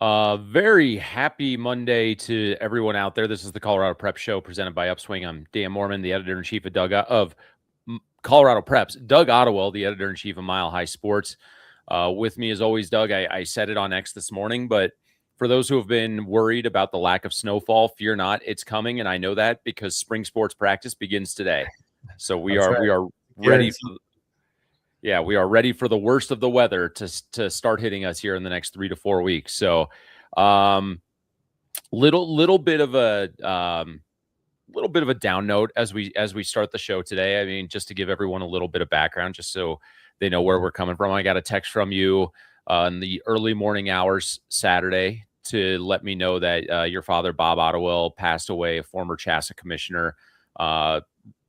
Very happy Monday to everyone out there. This is the Colorado Prep Show presented by UPSWING. I'm Dan Mohrmann, the editor-in-chief of Colorado Preps. Doug Ottewill, the editor-in-chief of Mile High Sports. With me, as always, Doug. I said it on X this morning, but for those who have been worried about the lack of snowfall, fear not, it's coming, and I know that because spring sports practice begins today. So we are ready. We are ready for the worst of the weather to start hitting us here in the next 3 to 4 weeks. So, little bit of a down note as we start the show today. I mean, just to give everyone a little bit of background, just so they know where we're coming from. I got a text from you in the early morning hours Saturday to let me know that your father, Bob Ottewill, passed away, a former CHSAA commissioner,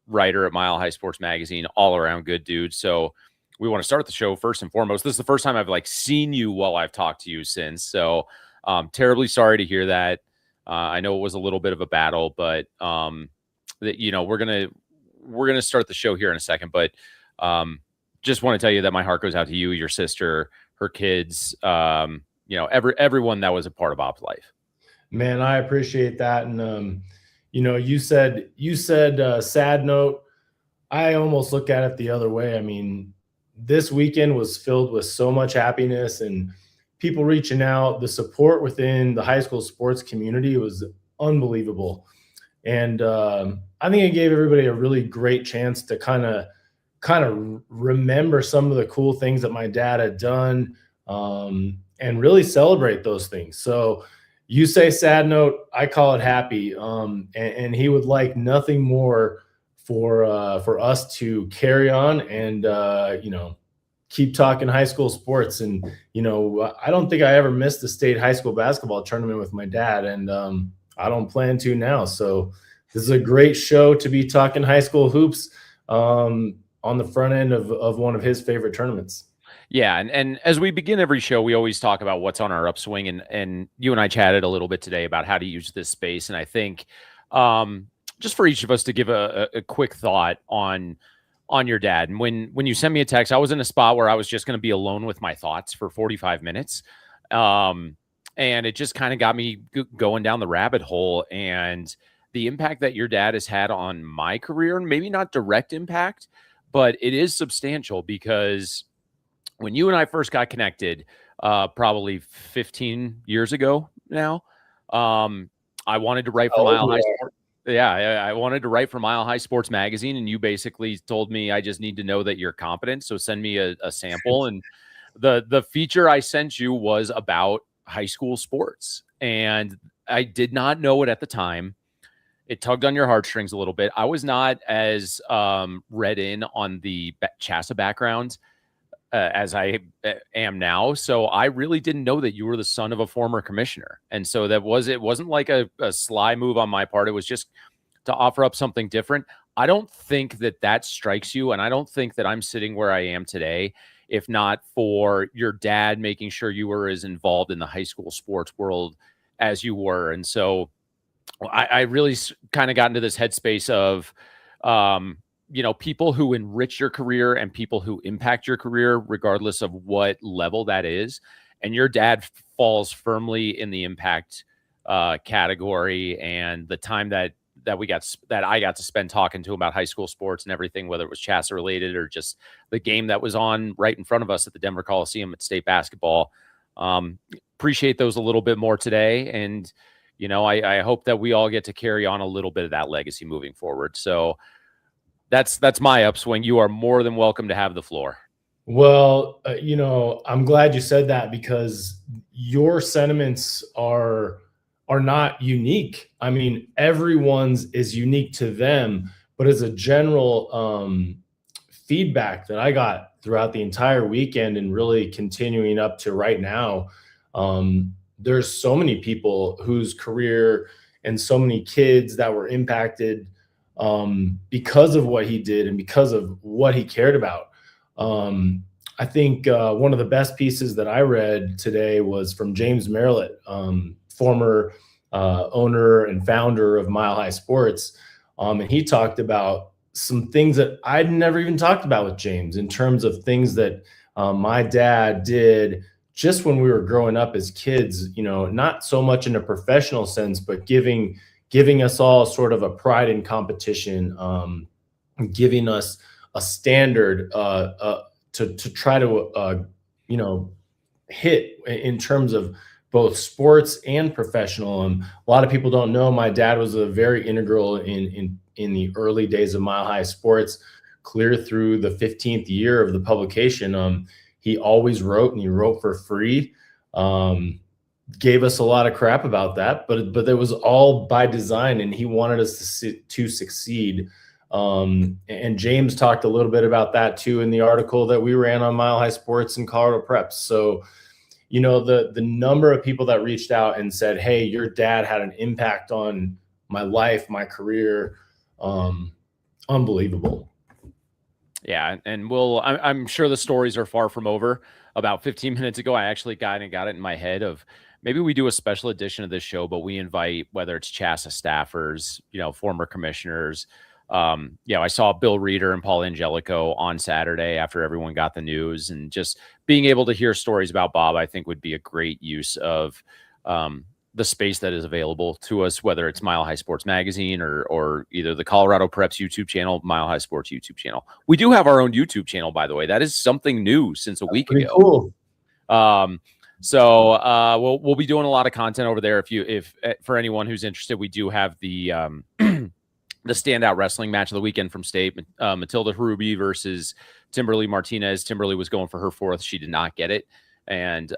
writer at Mile High Sports Magazine, all around good dude. So we want to start the show first and foremost. This is the first time I've seen you while I've talked to you since. So terribly sorry to hear that. I know it was a little bit of a battle, but we're gonna start the show here in a second. But just want to tell you that my heart goes out to you, your sister, her kids, everyone that was a part of Bob's life. Man, I appreciate that. And you said sad note. I almost look at it the other way. I mean, this weekend was filled with so much happiness and people reaching out. The support within the high school sports community was unbelievable. And I think it gave everybody a really great chance to kind of remember some of the cool things that my dad had done, and really celebrate those things. So you say sad note, I call it happy. And he would like nothing more for us to carry on and keep talking high school sports. And I don't think I ever missed a state high school basketball tournament with my dad, and I don't plan to now. So this is a great show to be talking high school hoops on the front end of one of his favorite tournaments. Yeah, and as we begin every show, we always talk about what's on our upswing, and you and I chatted a little bit today about how to use this space, and I think just for each of us to give a quick thought on your dad. And when you sent me a text, I was in a spot where I was just going to be alone with my thoughts for 45 minutes. And it just kind of got me going down the rabbit hole, and the impact that your dad has had on my career, and maybe not direct impact, but it is substantial, because when you and I first got connected, probably 15 years ago now, I wanted to write for Mile High Sports. Yeah, I wanted to write for Mile High Sports Magazine, and you basically told me I just need to know that you're competent, so send me a sample. And the feature I sent you was about high school sports, and I did not know it at the time. It tugged on your heartstrings a little bit. I was not as read in on the CHSAA background as I am now. So I really didn't know that you were the son of a former commissioner. And so it wasn't like a sly move on my part. It was just to offer up something different. I don't think that strikes you. And I don't think that I'm sitting where I am today, if not for your dad making sure you were as involved in the high school sports world as you were. And so I really kind of got into this headspace of, people who enrich your career and people who impact your career, regardless of what level that is. And your dad falls firmly in the impact category. And the time that I got to spend talking to him about high school sports and everything, whether it was CHSAA related or just the game that was on right in front of us at the Denver Coliseum at state basketball. Appreciate those a little bit more today. And, I hope that we all get to carry on a little bit of that legacy moving forward. So that's my upswing. You are more than welcome to have the floor. Well, I'm glad you said that, because your sentiments are not unique. I mean, everyone's is unique to them, but as a general feedback that I got throughout the entire weekend and really continuing up to right now, there's so many people whose career and so many kids that were impacted because of what he did and because of what he cared about. I think one of the best pieces that I read today was from James Merlett, former owner and founder of Mile High Sports. And he talked about some things that I'd never even talked about with James, in terms of things that my dad did just when we were growing up as kids, you know, not so much in a professional sense, but giving us all sort of a pride in competition, giving us a standard to try to you know, hit in terms of both sports and professional. A lot of people don't know my dad was a very integral in the early days of Mile High Sports, clear through the 15th year of the publication. He always wrote, and he wrote for free. Gave us a lot of crap about that, but it was all by design, and he wanted us to succeed. And James talked a little bit about that too in the article that we ran on Mile High Sports and Colorado Preps. So, you know, the number of people that reached out and said, "Hey, your dad had an impact on my life, my career," unbelievable. Yeah, and I'm sure the stories are far from over. About 15 minutes ago, I actually got it in my head of maybe we do a special edition of this show, but we invite, whether it's CHSAA staffers, you know, former commissioners. I saw Bill Reeder and Paul Angelico on Saturday after everyone got the news, and just being able to hear stories about Bob, I think would be a great use of the space that is available to us, whether it's Mile High Sports Magazine or either the Colorado Preps YouTube channel, Mile High Sports YouTube channel. We do have our own YouTube channel, by the way. That is something new since a week ago. Cool. So we'll be doing a lot of content over there. If for anyone who's interested, we do have the the standout wrestling match of the weekend from state, Matilda Harubi versus Timberly Martinez. Timberly was going for her fourth. She did not get it. And,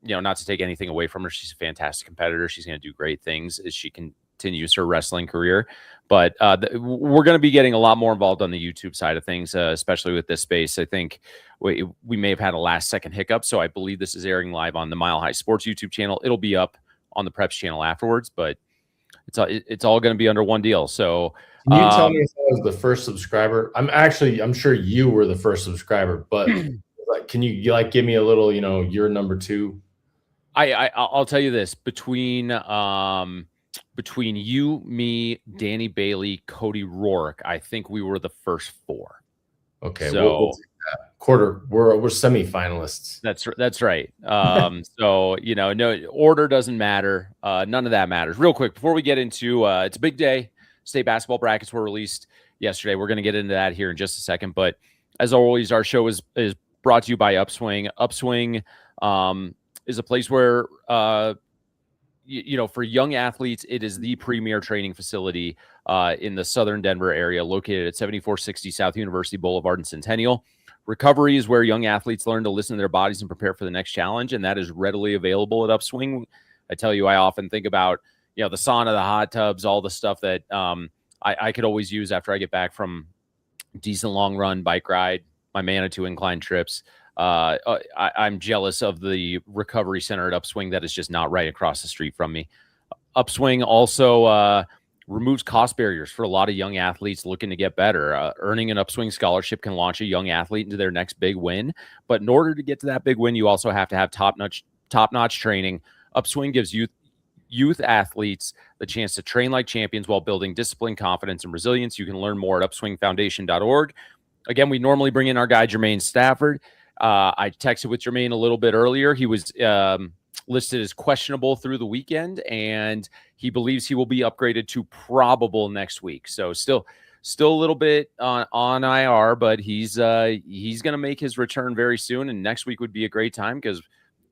you know, not to take anything away from her, she's a fantastic competitor. She's going to do great things as she continues her wrestling career. But we're going to be getting a lot more involved on the YouTube side of things, especially with this space. I think we may have had a last-second hiccup, so I believe this is airing live on the Mile High Sports YouTube channel. It'll be up on the Preps channel afterwards, but it's all going to be under one deal. So can you tell me if I was the first subscriber? I'm sure you were the first subscriber, but like, can you like give me a little, you know, you're number two? I'll tell you this, between you, me, Danny Bailey, Cody Rourke, I think we were the first four. Okay, so we'll quarter, we're semifinalists. That's right. So, you know, no order doesn't matter. None of that matters. Real quick before we get into it's a big day. State basketball brackets were released yesterday. We're going to get into that here in just a second, but as always, our show is brought to you by UPSWING. UPSWING is a place where you know, for young athletes, it is the premier training facility in the southern Denver area, located at 7460 South University Boulevard in Centennial. Recovery is where young athletes learn to listen to their bodies and prepare for the next challenge, and that is readily available at UPSWING. I tell you, I often think about, you know, the sauna, the hot tubs, all the stuff that I could always use after I get back from decent long run, bike ride, my Manitou incline trips. I'm jealous of the recovery center at UPSWING that is just not right across the street from me. UPSWING also removes cost barriers for a lot of young athletes looking to get better. Earning an UPSWING scholarship can launch a young athlete into their next big win. But in order to get to that big win, you also have to have top-notch training. UPSWING gives youth athletes the chance to train like champions while building discipline, confidence, and resilience. You can learn more at upswingfoundation.org. Again, we normally bring in our guy, Jermaine Stafford. I texted with Jermaine a little bit earlier. He was listed as questionable through the weekend, and he believes he will be upgraded to probable next week. So still a little bit on IR, but he's going to make his return very soon. And next week would be a great time because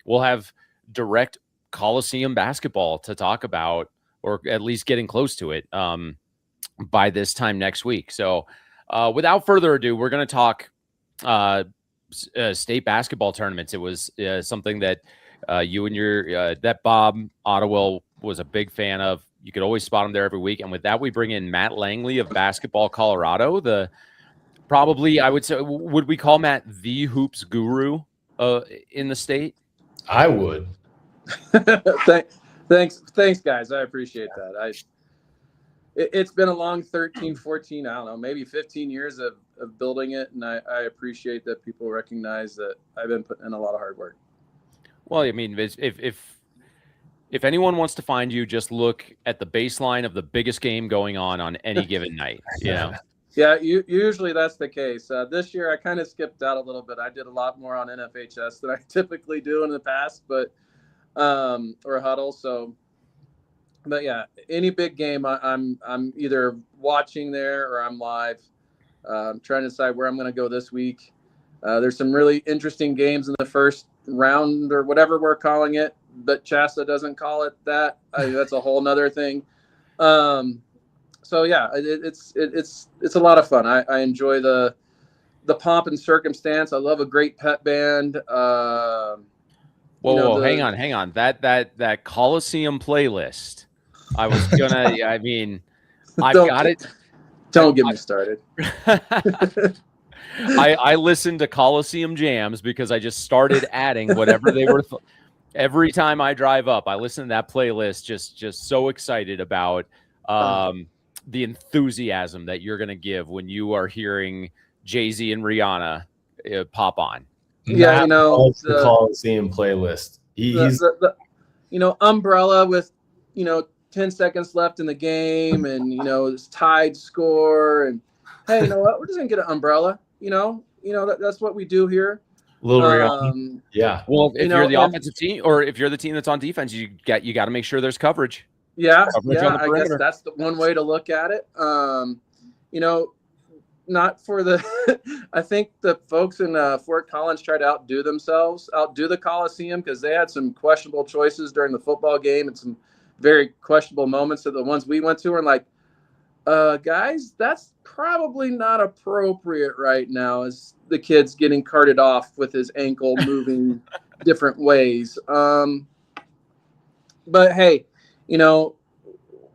we'll have direct Coliseum basketball to talk about, or at least getting close to it by this time next week. So without further ado, we're going to talk state basketball tournaments. It was something that you and that Bob Ottewill was a big fan of. You could always spot him there every week. And with that, we bring in Matt Langley of Basketball Colorado. Probably, I would say, would we call Matt the hoops guru in the state? I would. Thanks, guys. I appreciate that. It's been a long 13, 14, I don't know, maybe 15 years of building it. And I appreciate that people recognize that I've been putting in a lot of hard work. Well, I mean, if anyone wants to find you, just look at the baseline of the biggest game going on any given night. You know, Yeah, usually that's the case. This year, I kind of skipped out a little bit. I did a lot more on NFHS than I typically do in the past, but or huddle. So, but yeah, any big game, I'm either watching there or I'm live. Trying to decide where I'm going to go this week. There's some really interesting games in the first round or whatever we're calling it, but CHSAA doesn't call it that. That's a whole nother thing. So yeah, it's a lot of fun. I enjoy the pomp and circumstance. I love a great pep band. Whoa, hang on. That Coliseum playlist. I was gonna. I mean, I've got it. Don't get me started. I listened to Coliseum jams because I just started adding whatever they were. Every time I drive up, I listen to that playlist. Just so excited about the enthusiasm that you're going to give when you are hearing Jay-Z and Rihanna pop on. Yeah, the Coliseum playlist. He's Umbrella with 10 seconds left in the game, and it's tied score, and hey, you know what? We're just gonna get an umbrella. That's what we do here. Yeah. Well, if you're the offensive team, or if you're the team that's on defense, you got to make sure there's coverage. Yeah. I guess that's the one way to look at it. Not for the. I think the folks in Fort Collins try to outdo the Coliseum, because they had some questionable choices during the football game and some very questionable moments. So the ones we went to were like, guys, that's probably not appropriate right now, as the kid's getting carted off with his ankle moving different ways. But hey, none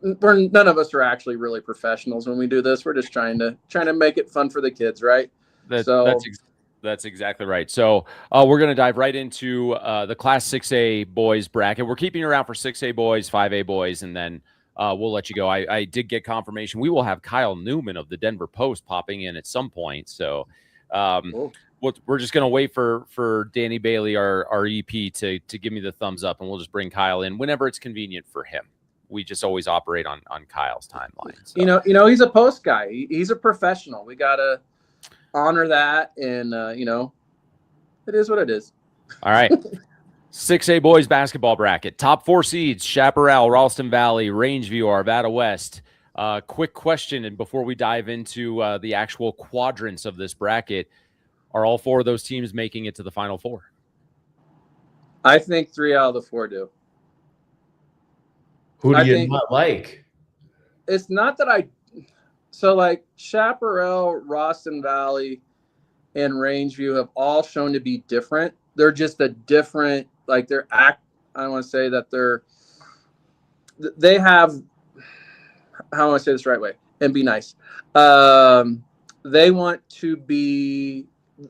of us are actually really professionals when we do this. We're just trying to make it fun for the kids, right? That's exactly right. So we're going to dive right into the Class 6A boys bracket. We're keeping you around for 6A boys, 5A boys, and then we'll let you go. I did get confirmation. We will have Kyle Newman of the Denver Post popping in at some point. So we're just going to wait for Danny Bailey, our EP, to give me the thumbs up, and we'll just bring Kyle in whenever it's convenient for him. We just always operate on Kyle's timeline. So. He's a post guy. He's a professional. We got to honor that, and it is what it is. All right. 6A boys basketball bracket. Top 4 seeds: Chaparral, Ralston Valley, Rangeview, Arvada West. Quick question, and before we dive into the actual quadrants of this bracket, are all 4 of those teams making it to the Final Four? I think 3 out of the 4 do. Who do you not like? It's not that so like Chaparral, Ralston Valley, and Rangeview have all shown to be different. They're just a different, like I want to say that they have, how do I say this the right way and be nice? They want to be,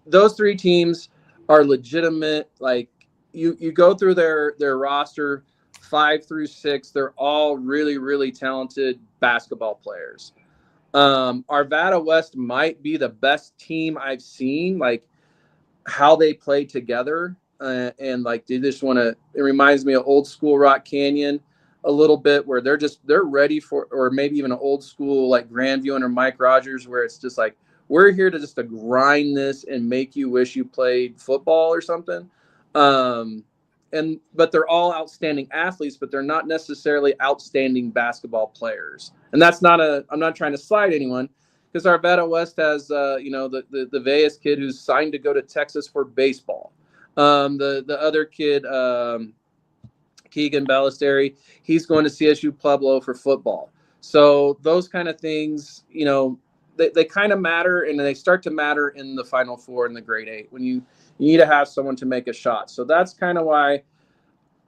those 3 teams are legitimate. Like you go through their roster, 5 through 6, they're all really, really talented basketball players. Arvada West might be the best team I've seen, like how they play together. And like, they just want to, it reminds me of old school Rock Canyon a little bit, where they're ready for, or maybe even an old school like Grandview under Mike Rogers, where it's just like, we're here to grind this and make you wish you played football or something. But they're all outstanding athletes, but they're not necessarily outstanding basketball players. And that's I'm not trying to slide anyone, because Arvada West has, the Vegas kid who's signed to go to Texas for baseball. The other kid, Keegan Ballesteri, he's going to CSU Pueblo for football. So those kind of things, they kind of matter, and they start to matter in the Final Four in the grade 8 when you need to have someone to make a shot. So that's kind of why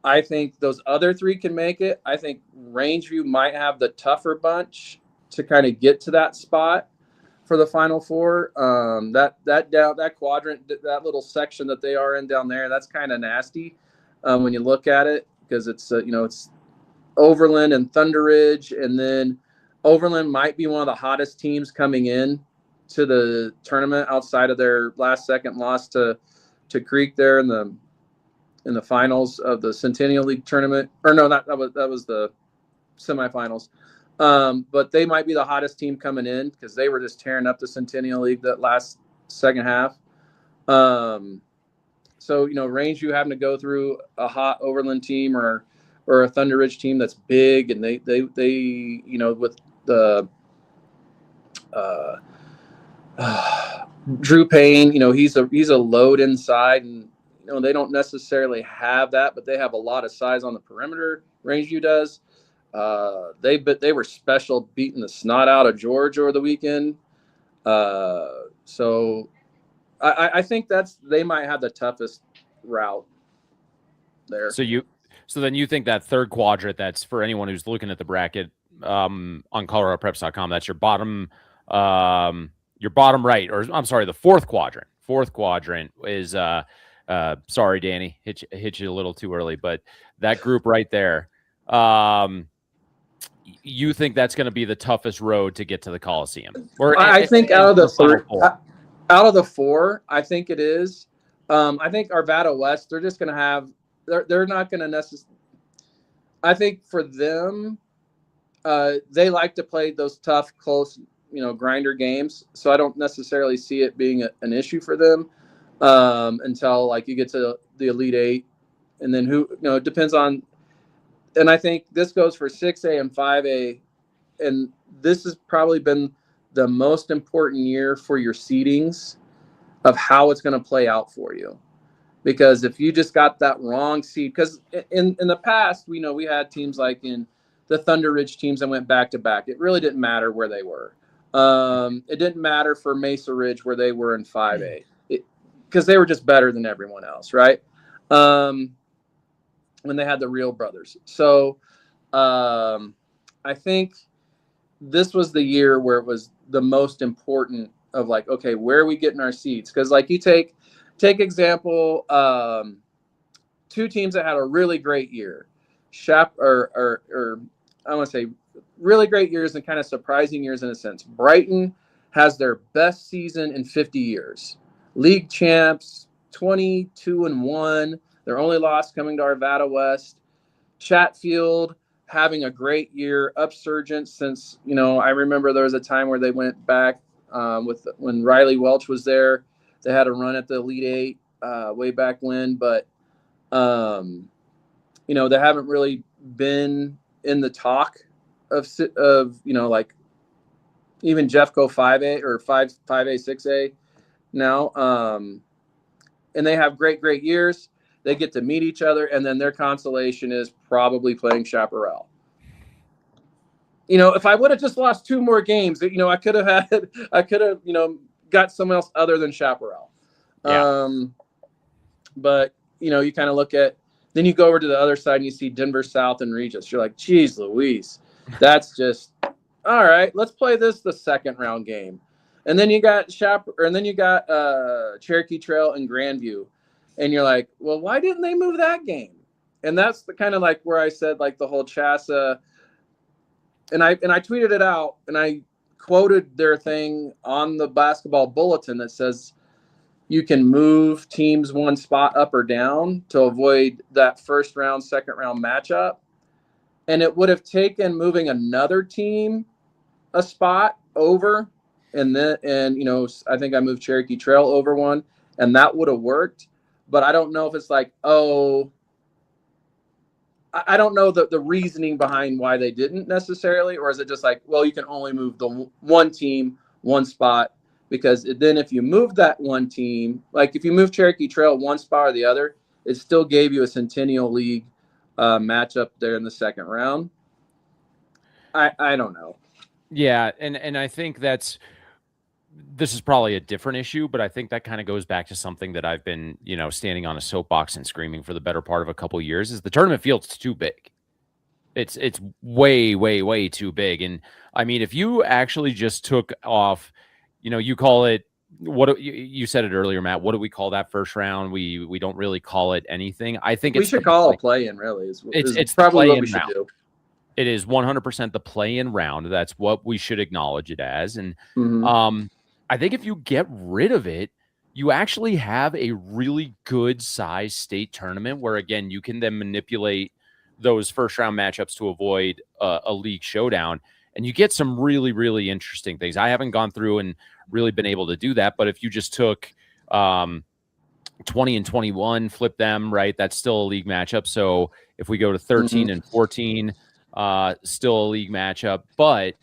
I think those other 3 can make it. I think Rangeview might have the tougher bunch to kind of get to that spot for the Final Four. That quadrant, that little section that they are in down there, that's kind of nasty when you look at it, because it's it's Overland and Thunder Ridge, and then Overland might be one of the hottest teams coming in to the tournament outside of their last second loss to Creek there in the finals of the Centennial League tournament. Or no, that was the semifinals. But they might be the hottest team coming in because they were just tearing up the Centennial League that last second half. So, Rangeview having to go through a hot Overland team or a Thunder Ridge team that's big, and they with the Drew Payne, he's a load inside, and they don't necessarily have that, but they have a lot of size on the perimeter. Rangeview does. They were special beating the snot out of George over the weekend. So I think they might have the toughest route there. So then you think that third quadrant, that's for anyone who's looking at the bracket on ColoradoPreps.com, that's your bottom right, or I'm sorry, the fourth quadrant. Fourth quadrant is sorry, Danny, hit you a little too early, but that group right there. You think that's going to be the toughest road to get to the Coliseum? Or I think out of the four, I think it is. I think Arvada West, they're just going to have. They're not going to necessarily. I think for them, they like to play those tough, close, grinder games. So I don't necessarily see it being an issue for them until like you get to the Elite Eight, and then it depends on. And I think this goes for 6A and 5A, and this has probably been the most important year for your seedings of how it's going to play out for you. Because if you just got that wrong seed, because in the past, we had teams like in the Thunder Ridge teams that went back to back. It really didn't matter where they were. It didn't matter for Mesa Ridge where they were in 5A because they were just better than everyone else, right? When they had the Real brothers. So I think this was the year where it was the most important of like, okay, where are we getting our seeds? Because like you take example, two teams that had a really great year, or I want to say really great years and kind of surprising years in a sense. Brighton has their best season in 50 years. League champs, 22-1. Their only loss coming to Arvada West. Chatfield having a great year. Upsurgent since, I remember there was a time where they went back when Riley Welch was there. They had a run at the Elite Eight way back when, but they haven't really been in the talk of like even Jeffco 5A or 5A 6A now, and they have great years. They get to meet each other, and then their consolation is probably playing Chaparral. If I would have just lost two more games, I could have got someone else other than Chaparral. Yeah. But you kind of look at, then you go over to the other side and you see Denver South and Regis. You're like, geez, Louise, that's just all right. Let's play this the second round game, and then you got Cherokee Trail and Grandview, and you're like, well, why didn't they move that game? And that's the kind of like where I said like the whole CHSAA, and I tweeted it out and I quoted their thing on the basketball bulletin that says you can move teams one spot up or down to avoid that first round, second round matchup. And it would have taken moving another team a spot over. And I think I moved Cherokee Trail over one, and that would have worked. But I don't know if it's like, I don't know the reasoning behind why they didn't necessarily, or is it just like, well, you can only move the one team, one spot, because then if you move that one team, like if you move Cherokee Trail one spot or the other, it still gave you a Centennial League matchup there in the second round. I don't know. Yeah, and I think this is probably a different issue, but I think that kind of goes back to something that I've been, standing on a soapbox and screaming for the better part of a couple of years, is the tournament field's too big. It's way, way, way too big. And I mean, if you actually just took off, you call it, what you said it earlier, Matt, what do we call that first round? We don't really call it anything. I think we should call a play-in, really. It's probably what we should do. It is 100% the play-in round. That's what we should acknowledge it as. And I think if you get rid of it, you actually have a really good size state tournament where, again, you can then manipulate those first round matchups to avoid a league showdown. and you get some really, really interesting things. I haven't gone through and really been able to do that, but if you just took 20 and 21, flip them, right, that's still a league matchup. So if we go to 13 and 14, still a league matchup, but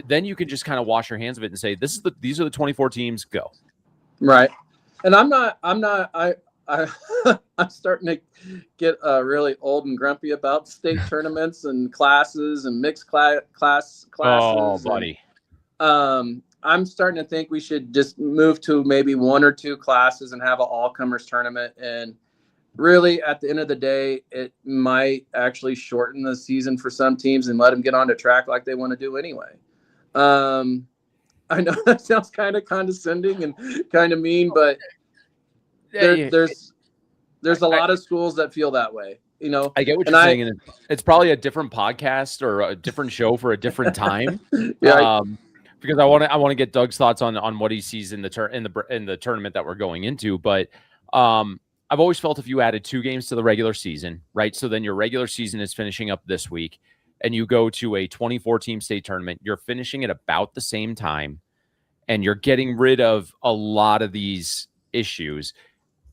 then you can just kind of wash your hands of it and say, these are the 24 teams, go. Right. And I'm starting to get really old and grumpy about state tournaments and classes and mixed classes. Oh, buddy. And, I'm starting to think we should just move to maybe 1 or 2 classes and have an all-comers tournament. And really, at the end of the day, it might actually shorten the season for some teams and let them get on the track like they want to do anyway. I know that sounds kind of condescending and kind of mean, but there's a lot of schools that feel that way. You know, I get what you're saying, and it's probably a different podcast or a different show for a different time. Yeah. Because I want to get Doug's thoughts on what he sees in the tournament that we're going into. But I've always felt if you added 2 games to the regular season, right? So then your regular season is finishing up this week, and you go to a 24-team state tournament. You're finishing at about the same time, and you're getting rid of a lot of these issues.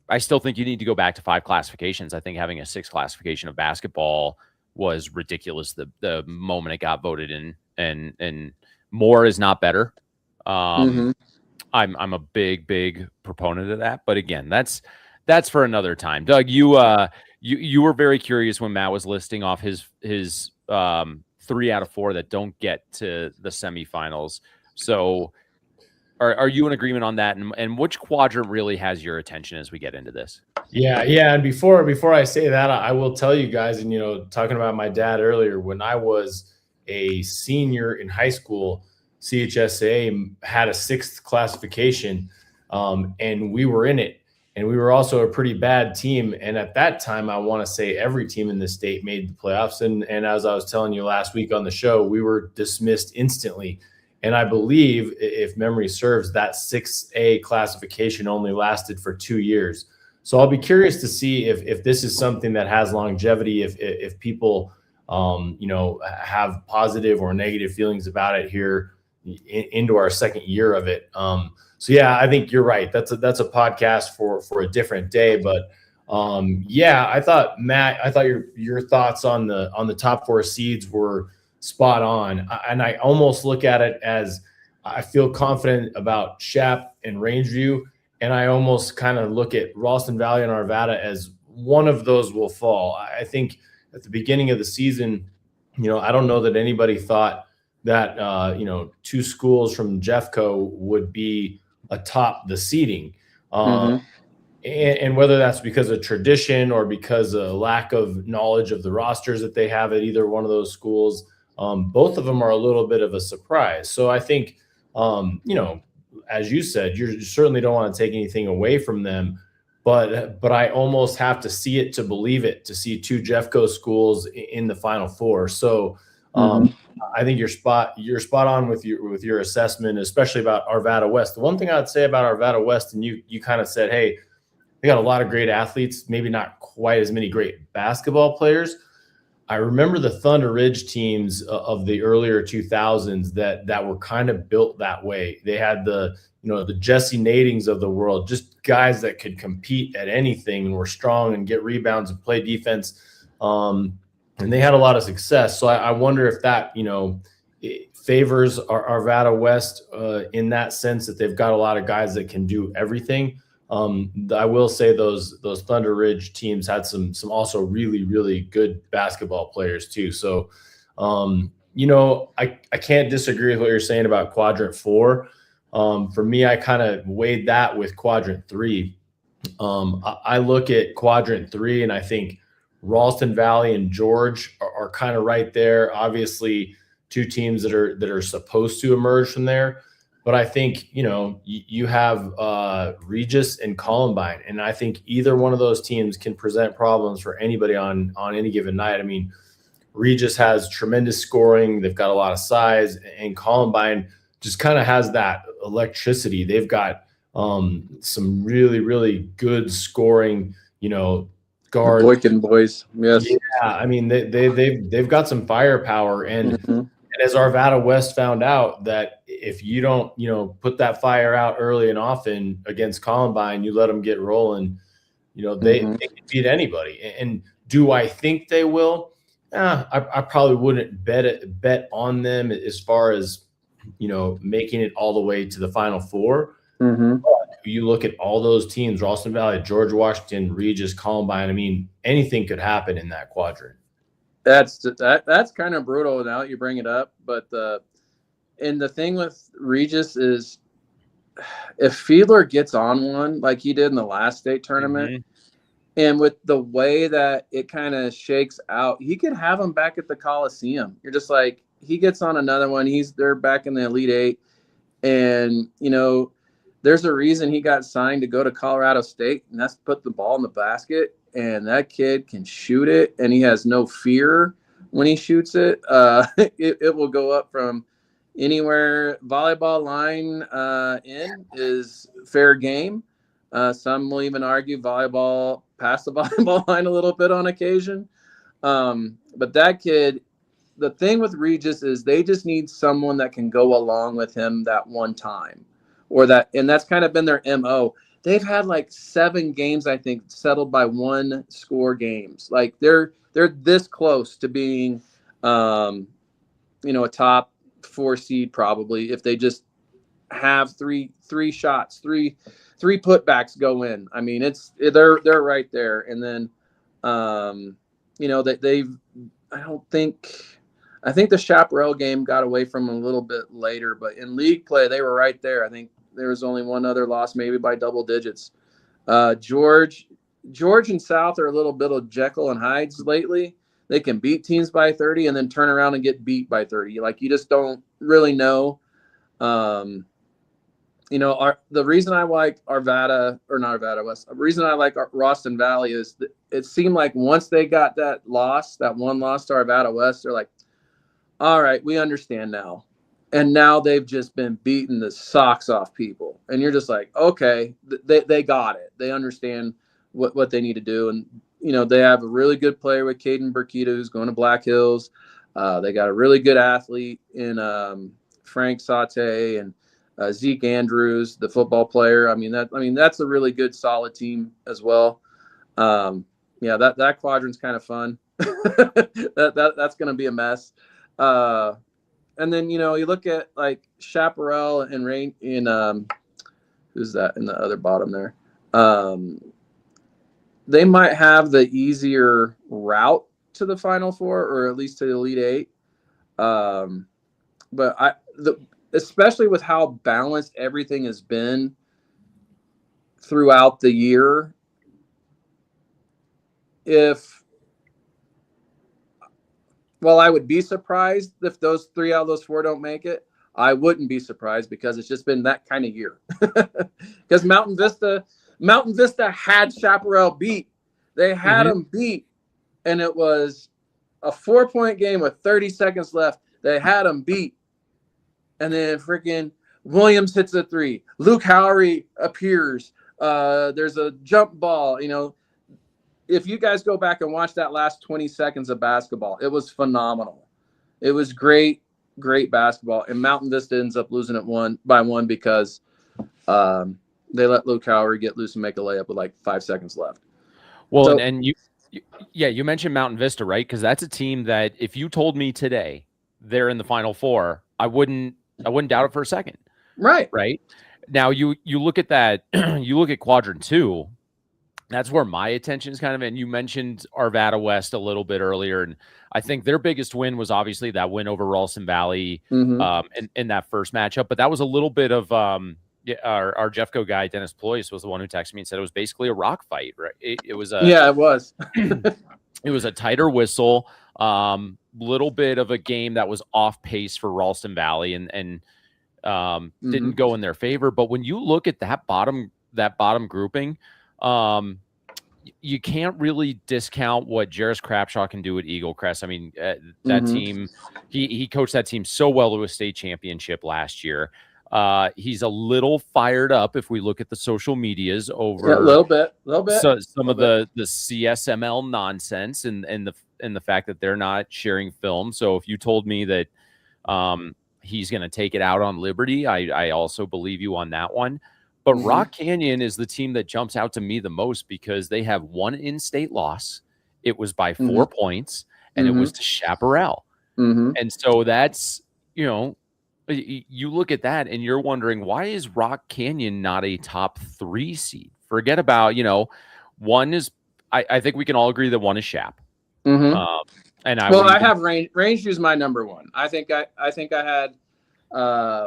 I still think you need to go back to 5 classifications. I think having a 6 classification of basketball was ridiculous the moment it got voted in, and more is not better. I'm a big proponent of that, but again, that's for another time. Doug, you were very curious when Matt was listing off his 3 out of 4 that don't get to the semifinals. So are you in agreement on that? And which quadrant really has your attention as we get into this? Yeah. And before I say that, I will tell you guys, and talking about my dad earlier, when I was a senior in high school, CHSAA had a 6th classification, and we were in it, and we were also a pretty bad team. And at that time, I want to say every team in the state made the playoffs. And as I was telling you last week on the show, we were dismissed instantly. And I believe, if memory serves, that 6A classification only lasted for 2 years. So I'll be curious to see if this is something that has longevity, if people have positive or negative feelings about it here into our 2nd year of it. So yeah, I think you're right. That's a podcast for a different day. But I thought, Matt, your thoughts on the top 4 seeds were spot on. And I almost look at it as I feel confident about Shap and Rangeview, and I almost kind of look at Ralston Valley and Arvada as one of those will fall. I think at the beginning of the season, I don't know that anybody thought that 2 schools from Jeffco would be atop the seeding. And whether that's because of tradition or because of lack of knowledge of the rosters that they have at either one of those schools, both of them are a little bit of a surprise. So I think, as you said, you certainly don't want to take anything away from them, but I almost have to see it to believe it, to see 2 Jeffco schools in the Final Four. So I think you're spot on with your assessment, especially about Arvada West. The one thing I'd say about Arvada West, and you kind of said, hey, they got a lot of great athletes, maybe not quite as many great basketball players. I remember the Thunder Ridge teams of the earlier 2000s that were kind of built that way. They had the Jesse Nadings of the world, just guys that could compete at anything and were strong and get rebounds and play defense. And they had a lot of success. So I wonder if that, it favors Arvada West in that sense, that they've got a lot of guys that can do everything. I will say those Thunder Ridge teams had some also really, really good basketball players too. So, I can't disagree with what you're saying about quadrant 4. For me, I kind of weighed that with quadrant 3. I look at quadrant 3 and I think Ralston Valley and George are kind of right there. Obviously 2 teams that are supposed to emerge from there. But I think, you have Regis and Columbine, and I think either one of those teams can present problems for anybody on any given night. I mean, Regis has tremendous scoring. They've got a lot of size, and Columbine just kind of has that electricity. They've got some really, really good scoring, guards. Boykin boys. Yes. Yeah. I mean, they've got some firepower, and as Arvada West found out, that if you don't, put that fire out early and often against Columbine, you let them get rolling, they can beat anybody. And do I think they will? I probably wouldn't bet on them as far as, making it all the way to the Final Four. But you look at all those teams, Ralston Valley, George Washington, Regis, Columbine. I mean, anything could happen in that quadrant. That's kind of brutal now that you bring it up. But and the thing with Regis is, if Fiedler gets on one like he did in the last state tournament, and with the way that it kind of shakes out, he could have him back at the Coliseum. You're just like, he gets on another one, they're back in the Elite Eight, and there's a reason he got signed to go to Colorado State, and that's to put the ball in the basket. And that kid can shoot it, and he has no fear when he shoots it. It will go up from anywhere. Volleyball line in is fair game. Some will even argue volleyball past the volleyball line a little bit on occasion. But that kid, the thing with Regis is they just need someone that can go along with him that one time, and that's kind of been their MO. They've had like 7 games, I think, settled by 1 score games. Like they're this close to being, a top 4 seed probably, if they just have three shots, three putbacks go in. I mean, they're right there. And then, I think the Chaparral game got away from them a little bit later, but in league play, they were right there. I think there was only one other loss, maybe by double digits. George and South are a little bit of Jekyll and Hydes lately. They can beat teams by 30 and then turn around and get beat by 30. Like, you just don't really know. The reason I like Arvada, or not Arvada West, the reason I like Ralston Valley is that it seemed like once they got that one loss to Arvada West, they're like, all right, we understand now. And now they've just been beating the socks off people. And you're just like, okay, they got it. They understand what they need to do. And, they have a really good player with Caden Burkita, who's going to Black Hills. They got a really good athlete in Frank Saute and Zeke Andrews, the football player. That's a really good, solid team as well. That quadrant's kind of fun. That's going to be a mess. And then, you look at like Chaparral and Rain in who's that in the other bottom there? They might have the easier route to the Final Four, or at least to the Elite Eight. But especially with how balanced everything has been throughout the year, I would be surprised if those 3 out of those 4 don't make it. I wouldn't be surprised, because it's just been that kind of year. Because Mountain Vista had Chaparral beat. They had them beat, and it was a 4-point game with 30 seconds left. They had them beat, and then freaking Williams hits a 3. Luke Howery appears. There's a jump ball. If you guys go back and watch that last 20 seconds of basketball, it was phenomenal. It was great basketball. And Mountain Vista ends up losing it 1-1 because they let Luke Howery get loose and make a layup with like 5 seconds left. Well, and you mentioned Mountain Vista, right? Because that's a team that if you told me today they're in the Final Four, I wouldn't doubt it for a second. Right. Right. Now you look at that, you look at quadrant 2. That's where my attention is kind of, and you mentioned Arvada West a little bit earlier, and I think their biggest win was obviously that win over Ralston Valley in that first matchup. But that was a little bit of our Jeffco guy, Dennis Ployce, was the one who texted me and said it was basically a rock fight, right? It was it was. It was a tighter whistle, little bit of a game that was off pace for Ralston Valley and didn't go in their favor. But when you look at that bottom grouping, you can't really discount what Jarris Crapshaw can do at Eagle Crest. I mean, that team, he coached that team so well to a state championship last year. He's a little fired up if we look at the social medias over a little bit. So, some of the CSML nonsense and the fact that they're not sharing film. So if you told me that He's going to take it out on Liberty. I also believe you on that one. But Rock Canyon is the team that jumps out to me the most because they have one in-state loss. It was by 4 points, and it was to Chaparral. And so that's, you look at that and you're wondering, why is Rock Canyon not a top 3 seed? Forget about, one is, I think we can all agree that one is Shap. And I have Rangeview is my number 1. I think I had,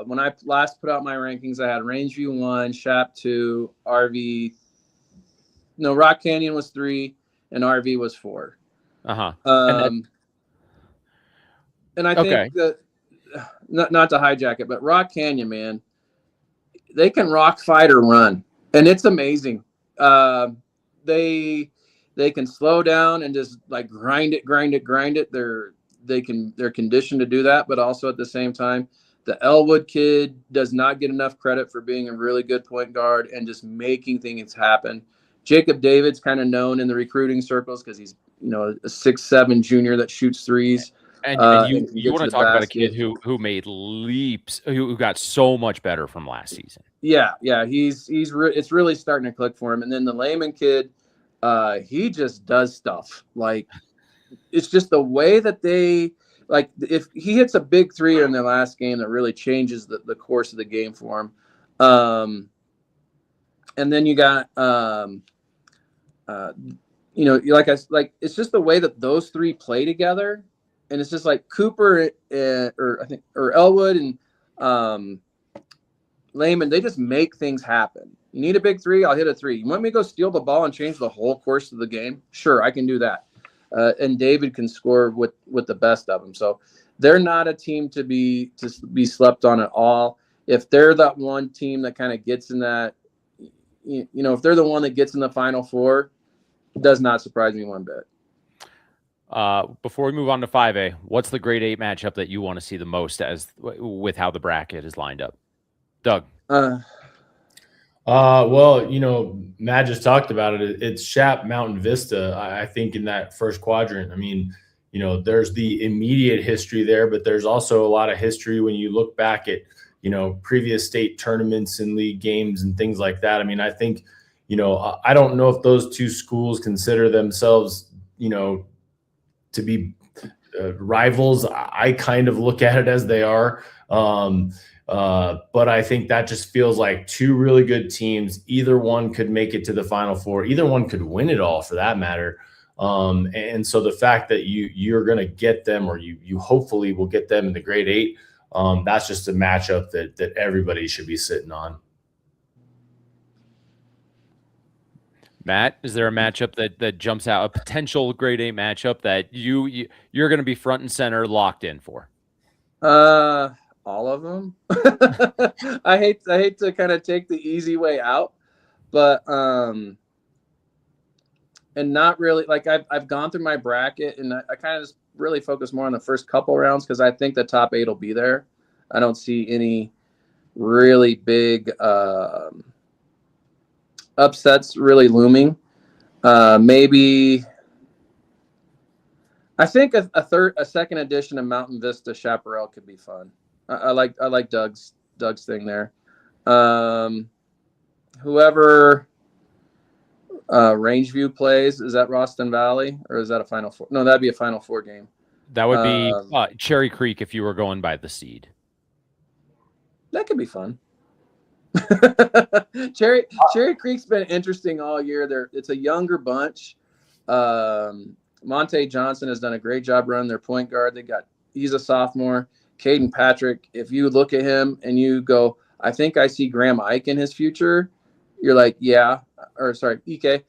when I last put out my rankings, I had Rangeview 1, Shap 2, RV. No, Rock Canyon was 3 and RV was 4. And I think that, not to hijack it, but Rock Canyon, man, they can rock, fight, or run, and it's amazing. They can slow down and just like grind it. They're conditioned to do that, but also at the same time, the Elwood kid does not get enough credit for being a really good point guard and just making things happen. Jacob David's kind of known in the recruiting circles because he's a 6'7" junior that shoots threes. And you want to talk about a kid who made leaps, who got so much better from last season. Yeah, it's really starting to click for him. And then the Lehman kid, he just does stuff. Like, it's just the way that they, like, if he hits a big 3 in their last game, that really changes the course of the game for him. And then you got, it's just the way that those 3 play together. And it's just like Cooper or Elwood and Lehman, they just make things happen. You need a big 3, I'll hit a 3. You want me to go steal the ball and change the whole course of the game? Sure, I can do that. And David can score with the best of them. So they're not a team to be slept on at all. If they're that one team that kind of gets in that, if they're the one that gets in the Final Four, it does not surprise me one bit. Before we move on to 5A, what's the grade 8 matchup that you want to see the most with how the bracket is lined up? Doug. Well, Matt just talked about it. It's Shap, Mountain Vista, I think, in that first quadrant. I mean, there's the immediate history there, but there's also a lot of history when you look back at, previous state tournaments and league games and things like that. I mean, I think, I don't know if those 2 schools consider themselves, to be rivals. I kind of look at it as they are. But I think that just feels like 2 really good teams. Either one could make it to the Final Four. Either one could win it all, for that matter. And so the fact that you're going to get them, or you hopefully will get them in the grade 8, that's just a matchup that everybody should be sitting on. Matt, is there a matchup that jumps out, a potential grade 8 matchup that you're going to be front and center locked in for? All of them. I hate to kind of take the easy way out, but and not really, like, I've gone through my bracket and I kind of just really focus more on the first couple rounds because I think the top 8 will be there. I don't see any really big upsets really looming. Maybe I think a second edition of Mountain Vista Chaparral could be fun. I like Doug's thing there. Whoever Rangeview plays, is that Roston Valley or is that a Final Four? No, that'd be a Final Four game. That would be Cherry Creek if you were going by the seed. That could be fun. Cherry Creek's been interesting all year. It's a younger bunch. Monte Johnson has done a great job running their point guard. He's a sophomore. Caden Patrick, if you look at him and you go, I think I see Graham Ike in his future, you're like, yeah, or sorry, EK.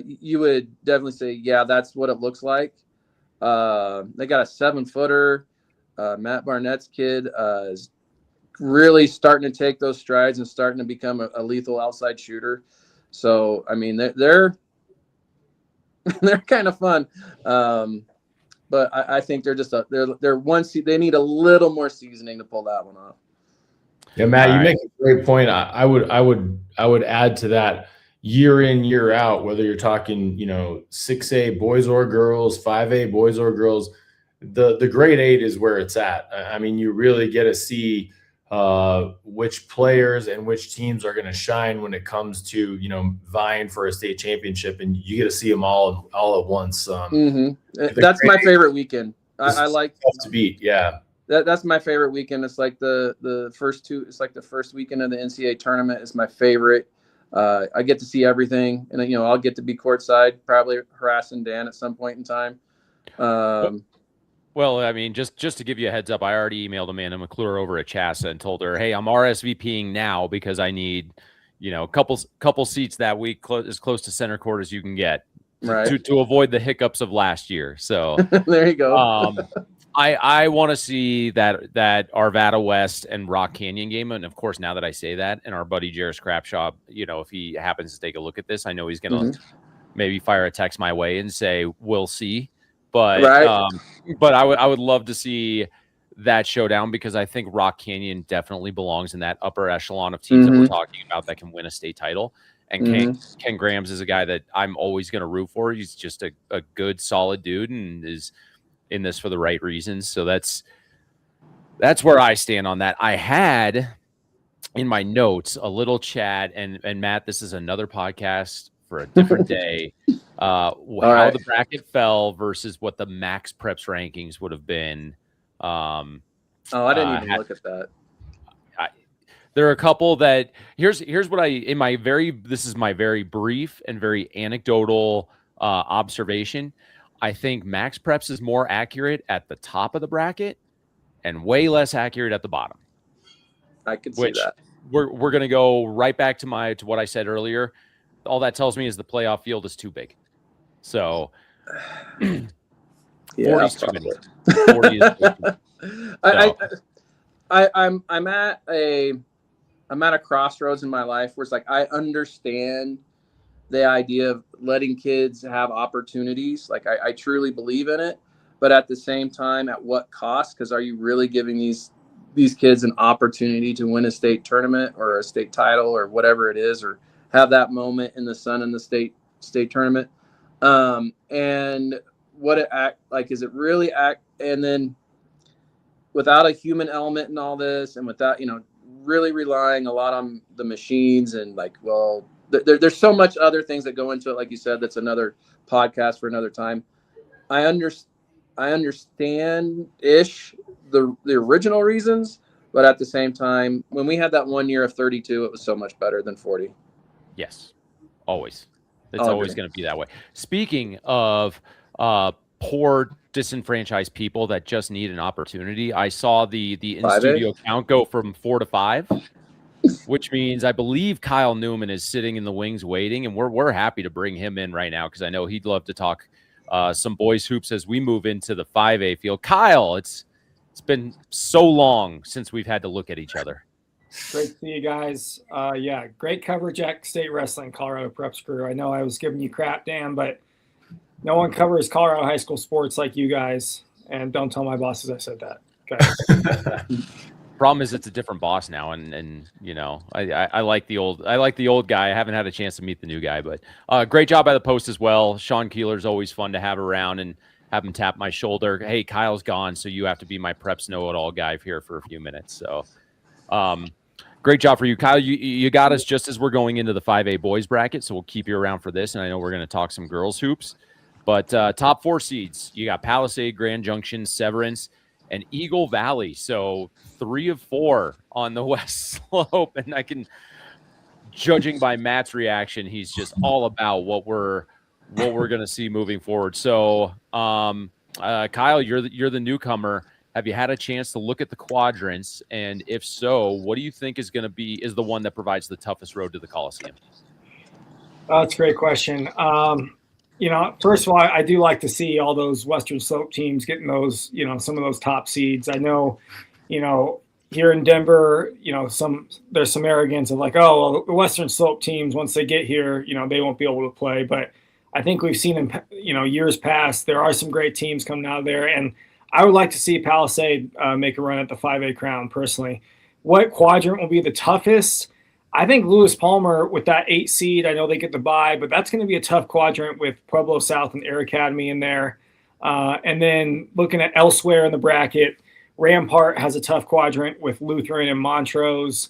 You would definitely say, yeah, that's what it looks like. They got a 7-footer. Matt Barnett's kid is really starting to take those strides and starting to become a lethal outside shooter. So, I mean, they're kind of fun. But I think they're just they're one seed. They need a little more seasoning to pull that one off. Yeah, Matt, you make a great point. I would add to that, year in, year out, whether you're talking, 6A boys or girls, 5A boys or girls, the grade 8 is where it's at. I mean, you really get to see which players and which teams are going to shine when it comes to, vying for a state championship, and you get to see them all at once. That's my favorite weekend. I like tough to beat. Yeah. That's my favorite weekend. It's like the first two. It's like the first weekend of the NCAA tournament is my favorite. I get to see everything, and I'll get to be courtside, probably harassing Dan at some point in time. Well, I mean, just to give you a heads up, I already emailed Amanda McClure over at CHSAA and told her, hey, I'm RSVPing now because I need, a couple seats that week as close to center court as you can get, right, to avoid the hiccups of last year. So there you go. I want to see that Arvada West and Rock Canyon game, and of course, now that I say that, and our buddy Jarris Crapshaw, if he happens to take a look at this, I know he's going to maybe fire a text my way and say we'll see. But right. But I would love to see that showdown, because I think Rock Canyon definitely belongs in that upper echelon of teams that we're talking about that can win a state title. And Ken Grams is a guy that I'm always going to root for. He's just a good, solid dude and is in this for the right reasons. So that's where I stand on that. I had in my notes a little chat, and Matt, this is another podcast for a different day. How the bracket fell versus what the max preps rankings would have been. I didn't even look at that. There are a couple that here's what this is my very brief and very anecdotal observation. I think max preps is more accurate at the top of the bracket and way less accurate at the bottom. I can see that. We're going to go right back to what I said earlier. All that tells me is the playoff field is too big. So 40 is too many. 40 is too many. I'm at a crossroads in my life where it's like I understand the idea of letting kids have opportunities. Like I truly believe in it, but at the same time, at what cost? Because are you really giving these kids an opportunity to win a state tournament or a state title or whatever it is, or have that moment in the sun in the state tournament? And what it act like, is it really act? And then without a human element in all this, and without, really relying a lot on the machines, and there's so much other things that go into it. Like you said, that's another podcast for another time. I understand-ish the original reasons, but at the same time, when we had that 1 year of 32, it was so much better than 40. Yes, always. It's always going to be that way. Speaking of poor, disenfranchised people that just need an opportunity, I saw the in-studio count go from 4 to 5, which means I believe Kyle Newman is sitting in the wings waiting, and we're happy to bring him in right now because I know he'd love to talk some boys hoops as we move into the 5A field. Kyle, it's been so long since we've had to look at each other. Great to see you guys. Great coverage at State Wrestling, Colorado Preps crew. I know I was giving you crap, Dan, but no one covers Colorado high school sports like you guys. And don't tell my bosses I said that. Okay. Problem is, it's a different boss now, and I like the old guy. I haven't had a chance to meet the new guy, but great job by the post as well. Sean Keeler's always fun to have around and have him tap my shoulder. Hey, Kyle's gone, so you have to be my preps know-it-all guy here for a few minutes. So. Great job for you, Kyle. You got us just as we're going into the 5A boys bracket, so we'll keep you around for this, and I know we're going to talk some girls hoops. But top 4 seeds, you got Palisade, Grand Junction, Severance, and Eagle Valley. So 3 of 4 on the west slope, and I can, judging by Matt's reaction, he's just all about what we're going to see moving forward. So Kyle, you're the newcomer. Have you had a chance to look at the quadrants? And if so, what do you think is the one that provides the toughest road to the Coliseum? That's a great question. First of all, I do like to see all those Western Slope teams getting those, some of those top seeds. I know, here in Denver, there's some arrogance of like, oh, well, the Western Slope teams, once they get here, they won't be able to play. But I think we've seen in, years past, there are some great teams coming out of there. And I would like to see Palisade make a run at the 5A crown personally. What quadrant will be the toughest? I think Lewis Palmer with that 8 seed, I know they get the bye, but that's going to be a tough quadrant with Pueblo South and Air Academy in there. And then looking at elsewhere in the bracket, Rampart has a tough quadrant with Lutheran and Montrose,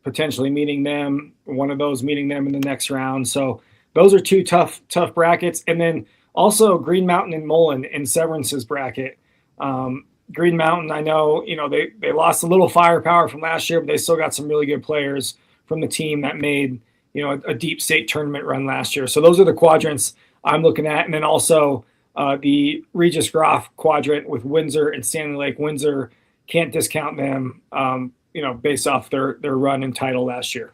potentially meeting them, one of those meeting them in the next round. So those are two tough brackets. And then also Green Mountain and Mullen in Severance's bracket. Green Mountain, I know, they lost a little firepower from last year, but they still got some really good players from the team that made, a deep state tournament run last year. So those are the quadrants I'm looking at. And then also the Regis Groff quadrant with Windsor and Stanley Lake. Windsor, can't discount them, based off their run and title last year.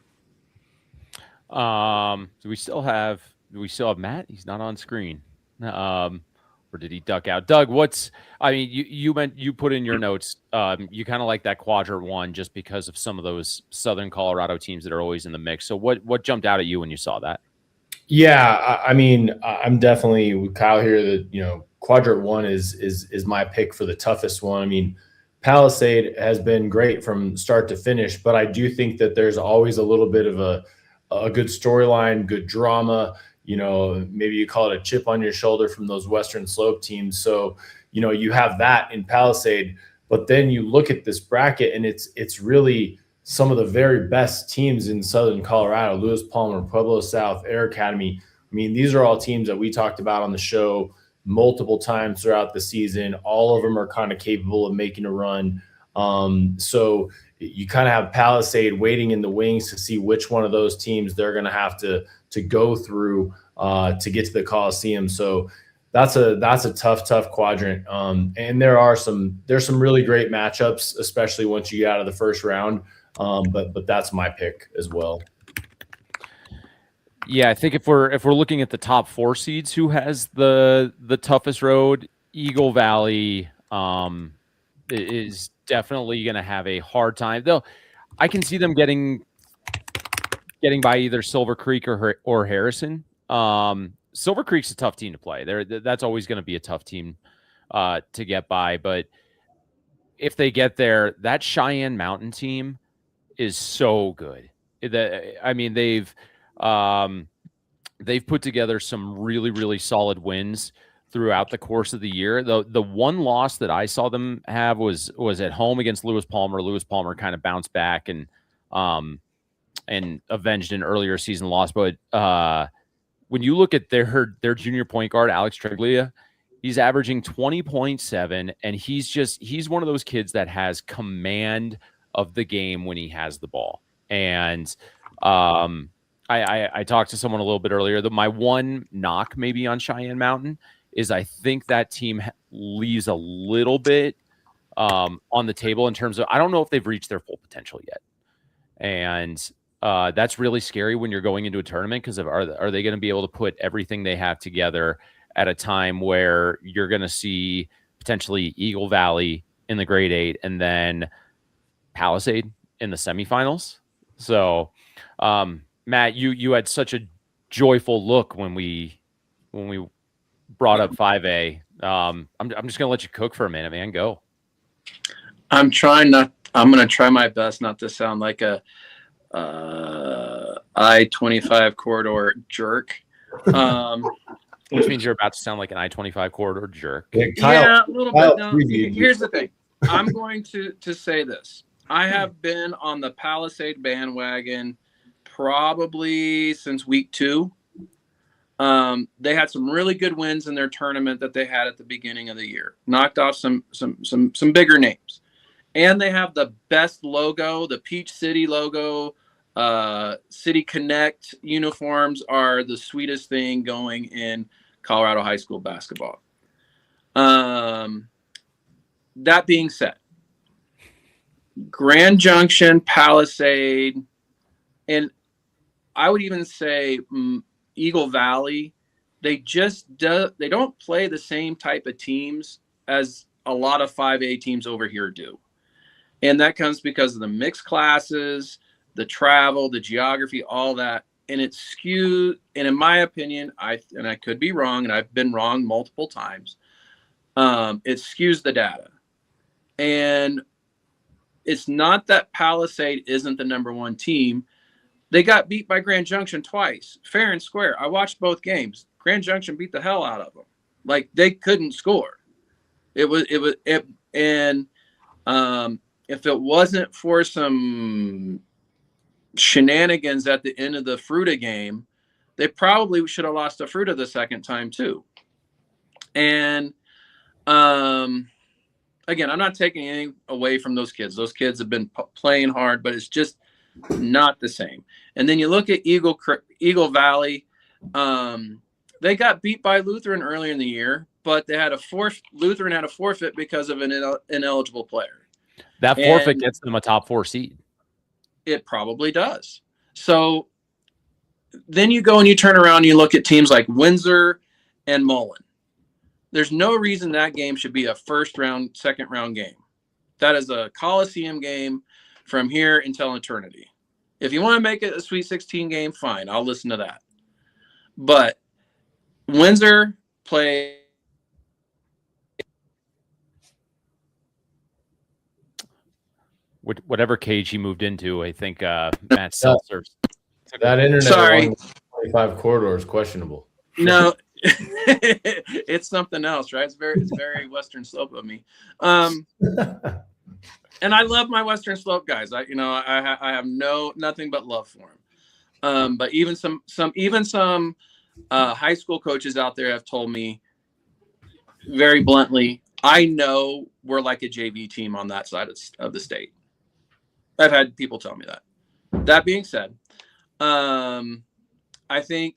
Do we still have Matt? He's not on screen. Or did he duck out? Doug, you put in your notes, you kind of like that quadrant one just because of some of those Southern Colorado teams that are always in the mix. So what jumped out at you when you saw that? Yeah, I'm definitely with Kyle here that, quadrant one is my pick for the toughest one. I mean, Palisade has been great from start to finish, but I do think that there's always a little bit of a good storyline, good drama. Maybe you call it a chip on your shoulder from those Western Slope teams. So, you have that in Palisade, but then you look at this bracket and it's really some of the very best teams in Southern Colorado: Lewis Palmer, Pueblo South, Air Academy. I mean, these are all teams that we talked about on the show multiple times throughout the season. All of them are kind of capable of making a run. So you kind of have Palisade waiting in the wings to see which one of those teams they're going to have to go through to get to the Coliseum. So that's a tough quadrant. And there's some really great matchups, especially once you get out of the first round. But that's my pick as well. Yeah, I think if we're looking at the top 4 seeds, who has the toughest road, Eagle Valley is definitely going to have a hard time. Though I can see them getting by either Silver Creek or Harrison. Silver Creek's a tough team to play. That's always going to be a tough team to get by. But if they get there, that Cheyenne Mountain team is so good. They've put together some really, really solid wins throughout the course of the year. The one loss that I saw them have was at home against Lewis Palmer. Lewis Palmer kind of bounced back and avenged an earlier season loss. But when you look at their junior point guard, Alex Treglia, he's averaging 20.7, and he's one of those kids that has command of the game when he has the ball. And I talked to someone a little bit earlier that my one knock maybe on Cheyenne Mountain is I think that team leaves a little bit on the table in terms of, I don't know if they've reached their full potential yet. And that's really scary when you're going into a tournament, because are they going to be able to put everything they have together at a time where you're going to see potentially Eagle Valley in the grade 8 and then Palisade in the semifinals. So, Matt, you had such a joyful look when we brought up 5A. I'm just gonna let you cook for a minute, man. Go. I'm gonna try my best not to sound like a I-25 corridor jerk. Which means you're about to sound like an I-25 corridor jerk. Yeah, a little bit. No, here's the thing. I'm going to say this. I have been on the Palisade bandwagon probably since week 2. They had some really good wins in their tournament that they had at the beginning of the year. Knocked off some bigger names. And they have the best logo, the Peach City logo. City Connect uniforms are the sweetest thing going in Colorado high school basketball. That being said, Grand Junction, Palisade, and I would even say Eagle Valley, they don't play the same type of teams as a lot of 5A teams over here do. And that comes because of the mixed classes, the travel, the geography, all that. And it's skewed. And in my opinion, I could be wrong, and I've been wrong multiple times. It skews the data. And it's not that Palisade isn't the number 1 team. They got beat by Grand Junction twice, fair and square. I watched both games. Grand Junction beat the hell out of them. Like they couldn't score. And if it wasn't for some shenanigans at the end of the Fruita game, they probably should have lost to Fruita the second time too. And again, I'm not taking anything away from those kids. Those kids have been playing hard, but it's just not the same. And then you look at Eagle Valley. They got beat by Lutheran earlier in the year, but they had Lutheran had a forfeit because of an ineligible player. That forfeit gets them a top 4 seed. It probably does. So then you go and you turn around and you look at teams like Windsor and Mullen. There's no reason that game should be a first round, second round game. That is a Coliseum game from here until eternity. If you want to make it a Sweet 16 game, fine. I'll listen to that. But Windsor play. Whatever cage he moved into, I think Matt Seltzer. That internet Sorry. 25 corridor is questionable. No, it's something else, right? It's very Western Slope of me. And I love my Western Slope guys. I have nothing but love for them. But even some high school coaches out there have told me very bluntly, I know we're like a JV team on that side of the state. I've had people tell me that. That being said, I think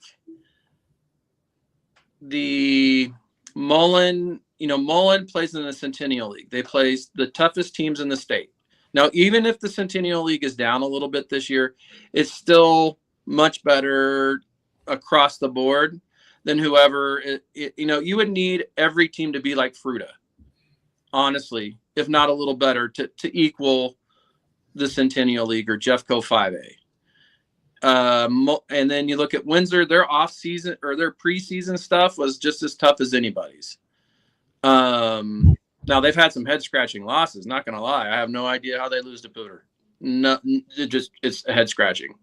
the Mullen plays in the Centennial League. They play the toughest teams in the state. Now, even if the Centennial League is down a little bit this year, it's still much better across the board than whoever. You would need every team to be like Fruita, honestly, if not a little better, to equal the Centennial League or Jeffco 5A. And then you look at Windsor, their off season or their preseason stuff was just as tough as anybody's. Now they've had some head scratching losses, not going to lie. I have no idea how they lose to Pooter. No, it's a head scratching.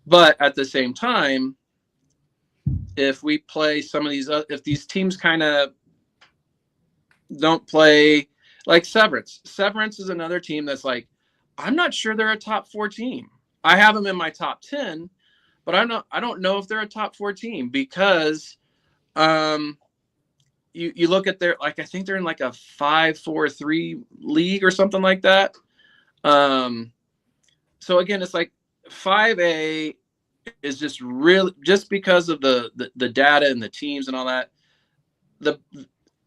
But at the same time, if we play some of these, if these teams kind of don't play like Severance is another team that's like, I'm not sure they're a top 4 team. I have them in my top 10, but I don't know if they're a top 4 team because you look at their, like, I think they're in like a 5-4-3 league or something like that. So again, it's like 5A is just really just because of the data and the teams and all that,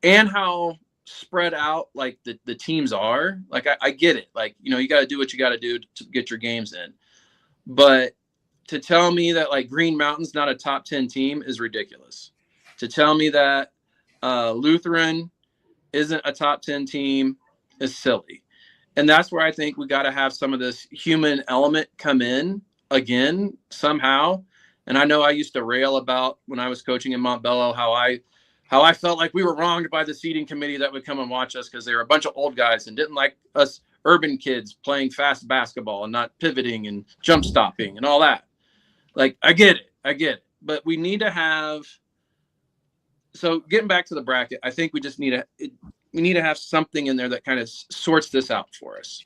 and how spread out like the teams are. Like I get it. Like, you got to do what you got to do to get your games in. But to tell me that like Green Mountain's not a top 10 team is ridiculous. To tell me that Lutheran isn't a top 10 team is silly. And that's where I think we got to have some of this human element come in again somehow. And I know I used to rail about when I was coaching in Montbello how I felt like we were wronged by the seating committee that would come and watch us because they were a bunch of old guys and didn't like us urban kids playing fast basketball and not pivoting and jump stopping and all that. Like, I get it. But we need to have, so getting back to the bracket, I think we just need to have something in there that kind of sorts this out for us.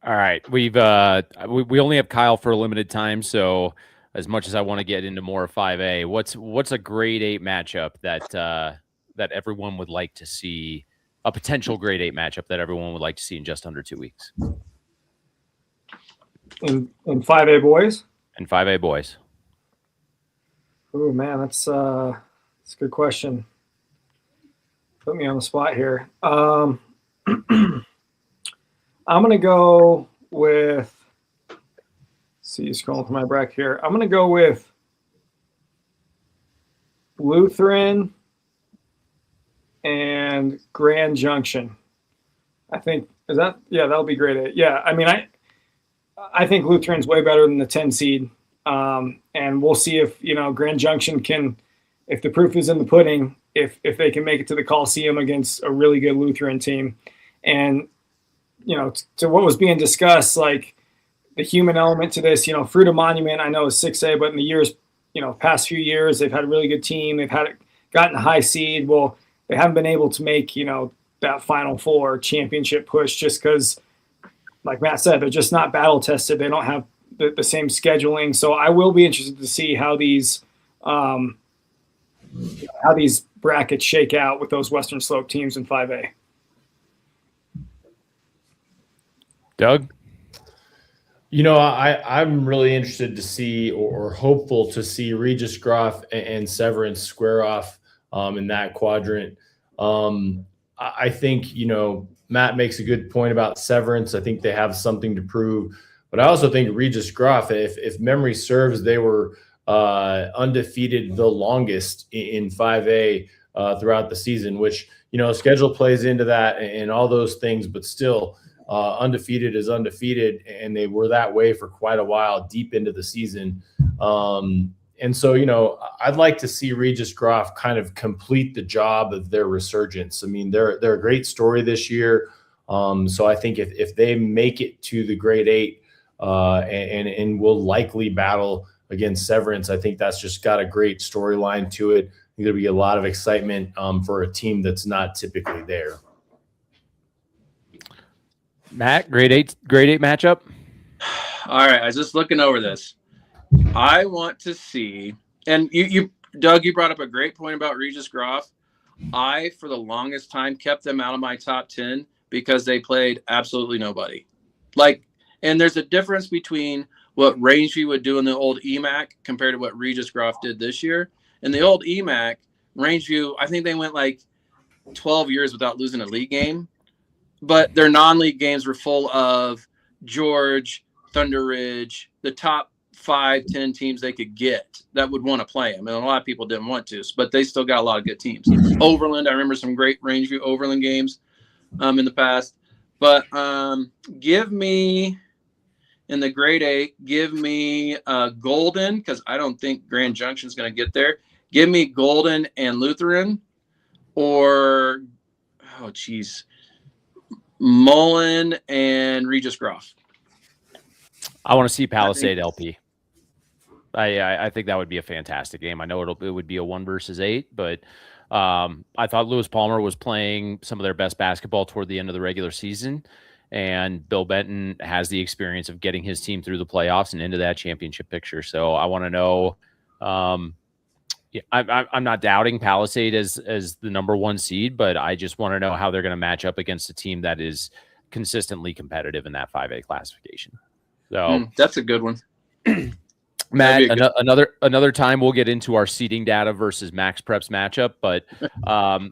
All right. We only have Kyle for a limited time. So as much as I want to get into more of 5A, what's a grade 8 matchup that everyone would like to see, a potential grade 8 matchup that everyone would like to see in just under 2 weeks? In 5A boys? And 5A boys. Oh man, that's a good question. Put me on the spot here. I'm gonna go with. See, scrolling through my bracket here. I'm gonna go with Lutheran and Grand Junction. I think that'll be great. Yeah, I mean, I think Lutheran's way better than the 10 seed. And we'll see if, Grand Junction can, if the proof is in the pudding, if they can make it to the Coliseum against a really good Lutheran team. And, to what was being discussed, like the human element to this, Fruita Monument, I know is 6A, but in the years, past few years, they've had a really good team. They've gotten a high seed. Well, they haven't been able to make, that Final Four championship push just because, like Matt said, they're just not battle tested. They don't have the same scheduling. So I will be interested to see how these brackets shake out with those Western Slope teams in 5A. Doug? I'm really interested to see or hopeful to see Regis Groff and Severance square off in that quadrant. I think, Matt makes a good point about Severance. I think they have something to prove. But I also think Regis Groff, if memory serves, they were undefeated the longest in 5A throughout the season, which, schedule plays into that and all those things. But still, undefeated is undefeated, and they were that way for quite a while deep into the season. And so, I'd like to see Regis Groff kind of complete the job of their resurgence. I mean, they're a great story this year. So I think if they make it to the grade 8 and will likely battle against Severance, I think that's just got a great storyline to it. I think there'll be a lot of excitement for a team that's not typically there. Matt, grade 8 matchup. All right, I was just looking over this. I want to see, and you Doug, you brought up a great point about Regis Groff. I, for the longest time, kept them out of my top 10 because they played absolutely nobody. And there's a difference between what Rangeview would do in the old EMAC compared to what Regis Groff did this year. In the old EMAC, Rangeview, I think they went 12 years without losing a league game, but their non-league games were full of George, Thunder Ridge, the top 5-10 teams they could get that would want to play them. And a lot of people didn't want to, but they still got a lot of good teams. Overland, I remember some great Rangeview Overland games in the past. But give me, in the grade 8, give me Golden, because I don't think Grand Junction is going to get there. Give me Golden and Lutheran, or, Mullen and Regis Groff. I want to see Palisade LP. I think that would be a fantastic game. I know it would be a 1 versus 8, but I thought Lewis Palmer was playing some of their best basketball toward the end of the regular season, and Bill Benton has the experience of getting his team through the playoffs and into that championship picture. So I want to know. I'm not doubting Palisade as the number 1 seed, but I just want to know how they're going to match up against a team that is consistently competitive in that 5A classification. So that's a good one. Matt, another time we'll get into our seeding data versus Max Preps matchup, but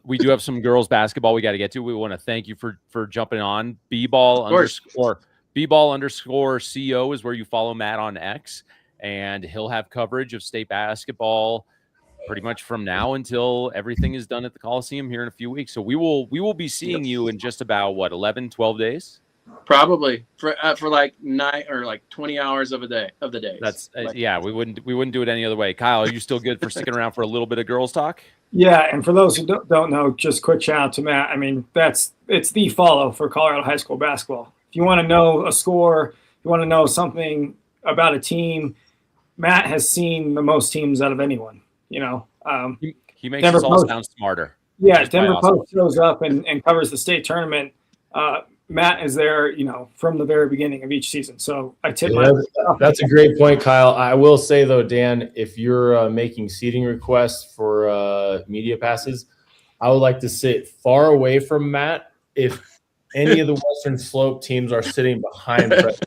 we do have some girls basketball we got to get to. We want to thank you for jumping on. B-ball underscore CO is where you follow Matt on X, and he'll have coverage of state basketball pretty much from now until everything is done at the Coliseum here in a few weeks. So we will be seeing you in just about 12 days. Probably for 9 or 20 hours of the day. That's we wouldn't do it any other way. Kyle, are you still good for sticking around for a little bit of girls talk? Yeah, and for those who don't know, just quick shout out to Matt. I mean, it's the follow for Colorado high school basketball. If you want to know a score, you want to know something about a team, Matt has seen the most teams out of anyone. He makes Denver us all Post sound smarter. Yeah, Denver Post shows up and covers the state tournament. Matt is there, from the very beginning of each season. So I tip that's a great point, Kyle. I will say, though, Dan, if you're making seating requests for media passes, I would like to sit far away from Matt if any of the Western Slope teams are sitting behind. Just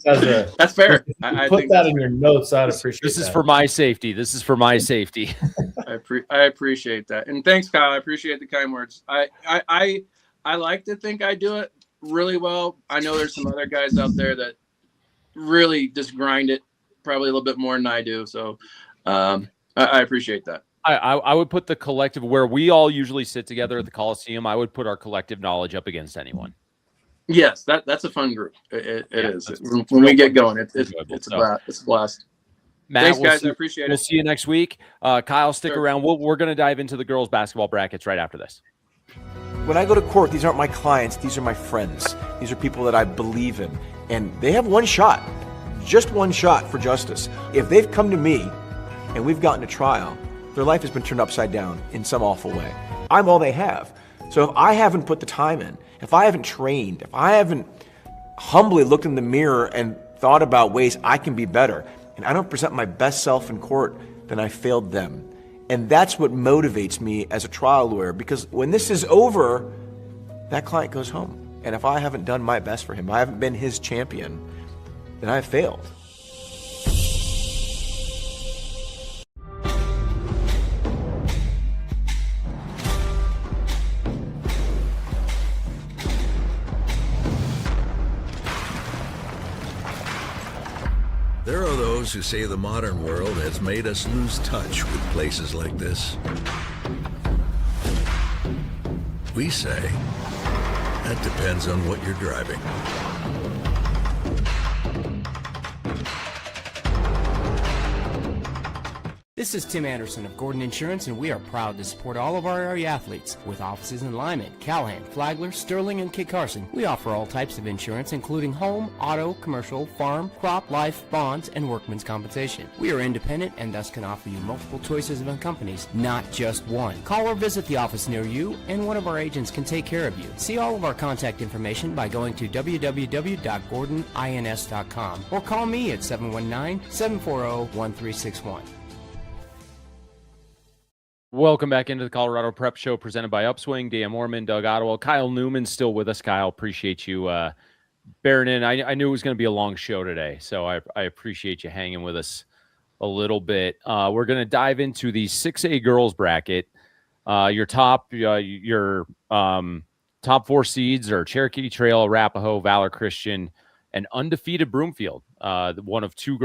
as that's fair. I put that in your notes. I'd appreciate this. Is for my safety. This is for my safety. I appreciate that. And thanks, Kyle. I appreciate the kind words. I like to think I do it really well. I know there's some other guys out there that really just grind it probably a little bit more than I do. So I appreciate that. I would put the collective, where we all usually sit together at the Coliseum, I would put our collective knowledge up against anyone. Yes, that's a fun group. It is. When we get going, it's a blast. Matt, thanks, guys. I appreciate it. We'll see you next week. Kyle, stick around. We're going to dive into the girls' basketball brackets right after this. When I go to court, these aren't my clients. These are my friends. These are people that I believe in. And they have one shot, just one shot for justice. If they've come to me and we've gotten to trial, Their life has been turned upside down in some awful way. I'm all they have. So if I haven't put the time in, if I haven't trained, if I haven't humbly looked in the mirror and thought about ways I can be better, and I don't present my best self in court, then I failed them. And that's what motivates me as a trial lawyer, because when this is over, that client goes home. And if I haven't done my best for him, I haven't been his champion, then I've failed. There are those who say the modern world has made us lose touch with places like this. We say, that depends on what you're driving. This is Tim Anderson of Gordon Insurance, and we are proud to support all of our area athletes. With offices in Lyman, Callahan, Flagler, Sterling, and Kit Carson, we offer all types of insurance, including home, auto, commercial, farm, crop, life, bonds, and workman's compensation. We are independent and thus can offer you multiple choices of companies, not just one. Call or visit the office near you, and one of our agents can take care of you. See all of our contact information by going to www.gordonins.com or call me at 719-740-1361. Welcome back into the Colorado Prep Show presented by UPSWING. Dan Mohrmann, Doug Ottewill. Kyle Newman still with us. Kyle, appreciate you bearing in. I knew it was going to be a long show today, so I appreciate you hanging with us a little bit. We're going to dive into the 6A girls bracket. Your top four seeds are Cherokee Trail, Arapahoe, Valor Christian, and undefeated Broomfield. One of two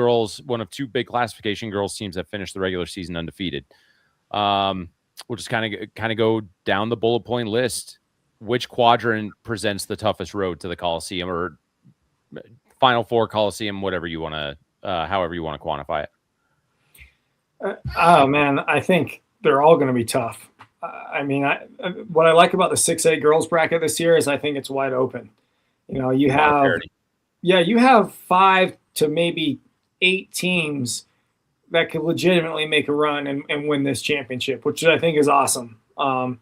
big classification girls teams that finished the regular season undefeated. We'll just kind of go down the bullet point list. Which quadrant presents the toughest road to the Coliseum, or Final Four Coliseum, whatever you want to, however you want to quantify it? Oh man, I think they're all going to be tough. What I like about the 6A girls bracket this year is I think it's wide open. You have 5 to maybe 8 teams that could legitimately make a run and win this championship, which I think is awesome. Starting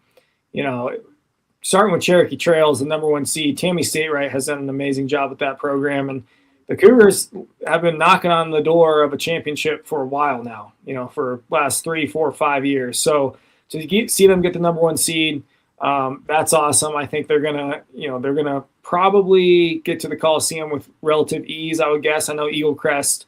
with Cherokee Trails, the number 1 seed, Tammy Statewright has done an amazing job with that program. And the Cougars have been knocking on the door of a championship for a while now, for last 3, 4, 5 years. So to see them get the number 1 seed, that's awesome. I think they're going to probably get to the Coliseum with relative ease, I would guess. I know Eagle Crest,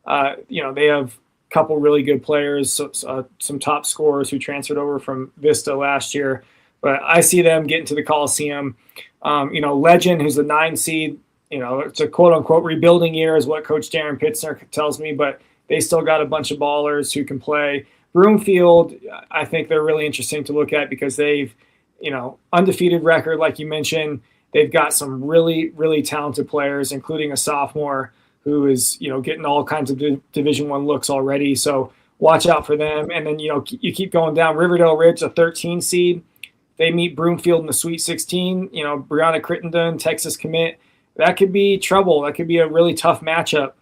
they have couple really good players, some top scorers who transferred over from Vista last year. But I see them getting to the Coliseum. Legend, who's the 9 seed, it's a quote-unquote rebuilding year is what Coach Darren Pitzner tells me, but they still got a bunch of ballers who can play. Broomfield, I think they're really interesting to look at because they've, undefeated record, like you mentioned. They've got some really, really talented players, including a sophomore who is, getting all kinds of Division I looks already. So watch out for them. And then, you keep going down. Riverdale Ridge, a 13 seed. They meet Broomfield in the Sweet 16. Brianna Crittenden, Texas commit. That could be trouble. That could be a really tough matchup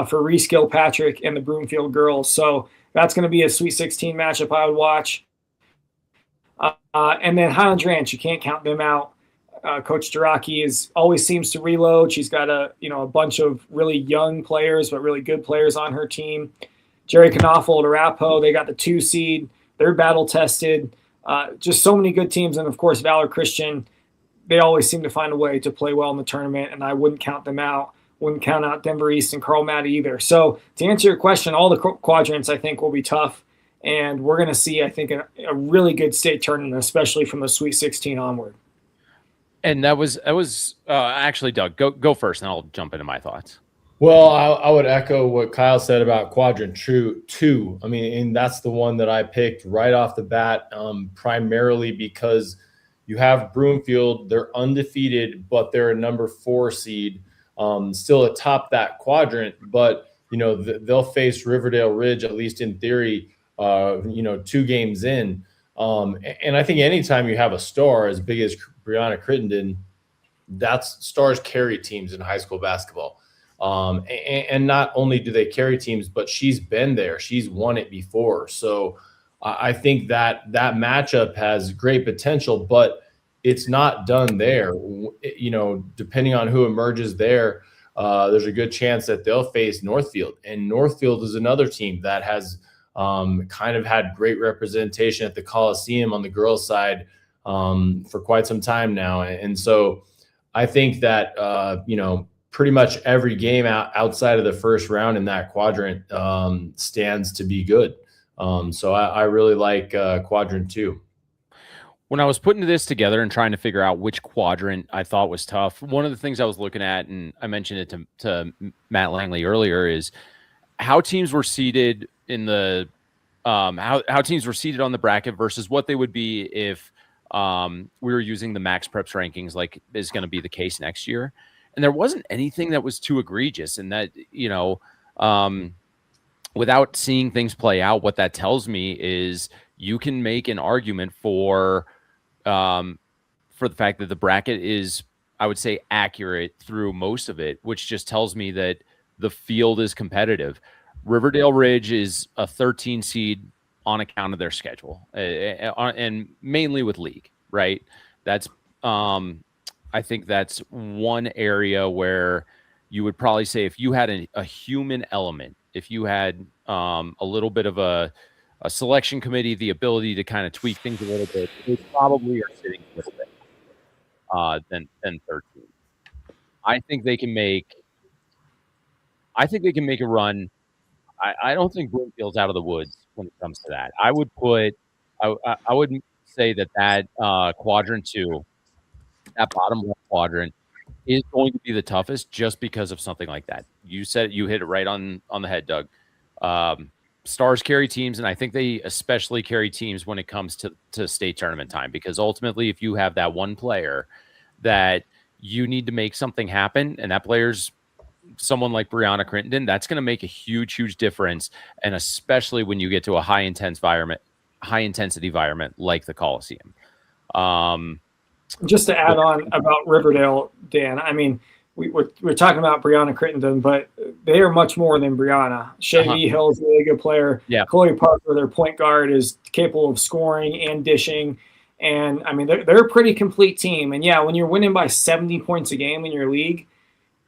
for Reese Gilpatrick and the Broomfield girls. So that's going to be a Sweet 16 matchup I would watch. And then Highlands Ranch, you can't count them out. Coach Jaraki always seems to reload. She's got a bunch of really young players, but really good players on her team. Jerry Knoffel at Arapahoe, they got the 2 seed. They're battle tested. Just so many good teams. And of course, Valor Christian, they always seem to find a way to play well in the tournament. And I wouldn't count them out. Wouldn't count out Denver East and Carl Matt either. So to answer your question, all the quadrants I think will be tough. And we're going to see, I think, a really good state tournament, especially from the Sweet 16 onward. And that was actually, Doug, go first, and I'll jump into my thoughts. Well, I would echo what Kyle said about quadrant 2. And that's the one that I picked right off the bat, primarily because you have Broomfield. They're undefeated, but they're a number 4 seed, still atop that quadrant. But, they'll face Riverdale Ridge, at least in theory, 2 games in. And I think anytime you have a star as big as Brianna Crittenden, stars carry teams in high school basketball. And not only do they carry teams, but she's been there. She's won it before. So I think that matchup has great potential, but it's not done there. You know, depending on who emerges there, there's a good chance that they'll face Northfield. And Northfield is another team that has kind of had great representation at the Coliseum on the girls' side for quite some time now. And so I think that, you know, pretty much every game outside of the first round in that quadrant stands to be good. So I really like quadrant 2. When I was putting this together and trying to figure out which quadrant I thought was tough, one of the things I was looking at, and I mentioned it to Matt Langley earlier, is how teams were seated in the how teams were seated on the bracket versus what they would be if we were using the Max Preps rankings, like is going to be the case next year. And there wasn't anything that was too egregious, and that, you know, without seeing things play out, what that tells me is you can make an argument for the fact that the bracket is, I would say, accurate through most of it, which just tells me that the field is competitive. Riverdale Ridge is a 13 seed on account of their schedule, and mainly with league, right? That's I think that's one area where you would probably say if you had a human element, if you had a little bit of a selection committee, the ability to kind of tweak things a little bit, they probably are sitting with it than 13. I think they can make a run. I don't think Bloomfield's out of the woods when it comes to that. I would say that quadrant 2, that bottom left quadrant, is going to be the toughest just because of something like that. You said, you hit it right on the head, Doug. Stars carry teams, and I think they especially carry teams when it comes to state tournament time, because ultimately if you have that one player that you need to make something happen, and that player's someone like Brianna Crittenden, that's going to make a huge difference, and especially when you get to a high intensity environment like the Coliseum. Just to add on about Riverdale, Dan, I mean, we're talking about Brianna Crittenden, but they are much more than Brianna. Shay Hill is a really good player. Yeah. Chloe Parker, their point guard, is capable of scoring and dishing. And, I mean, they're a pretty complete team. And, yeah, when you're winning by 70 points a game in your league,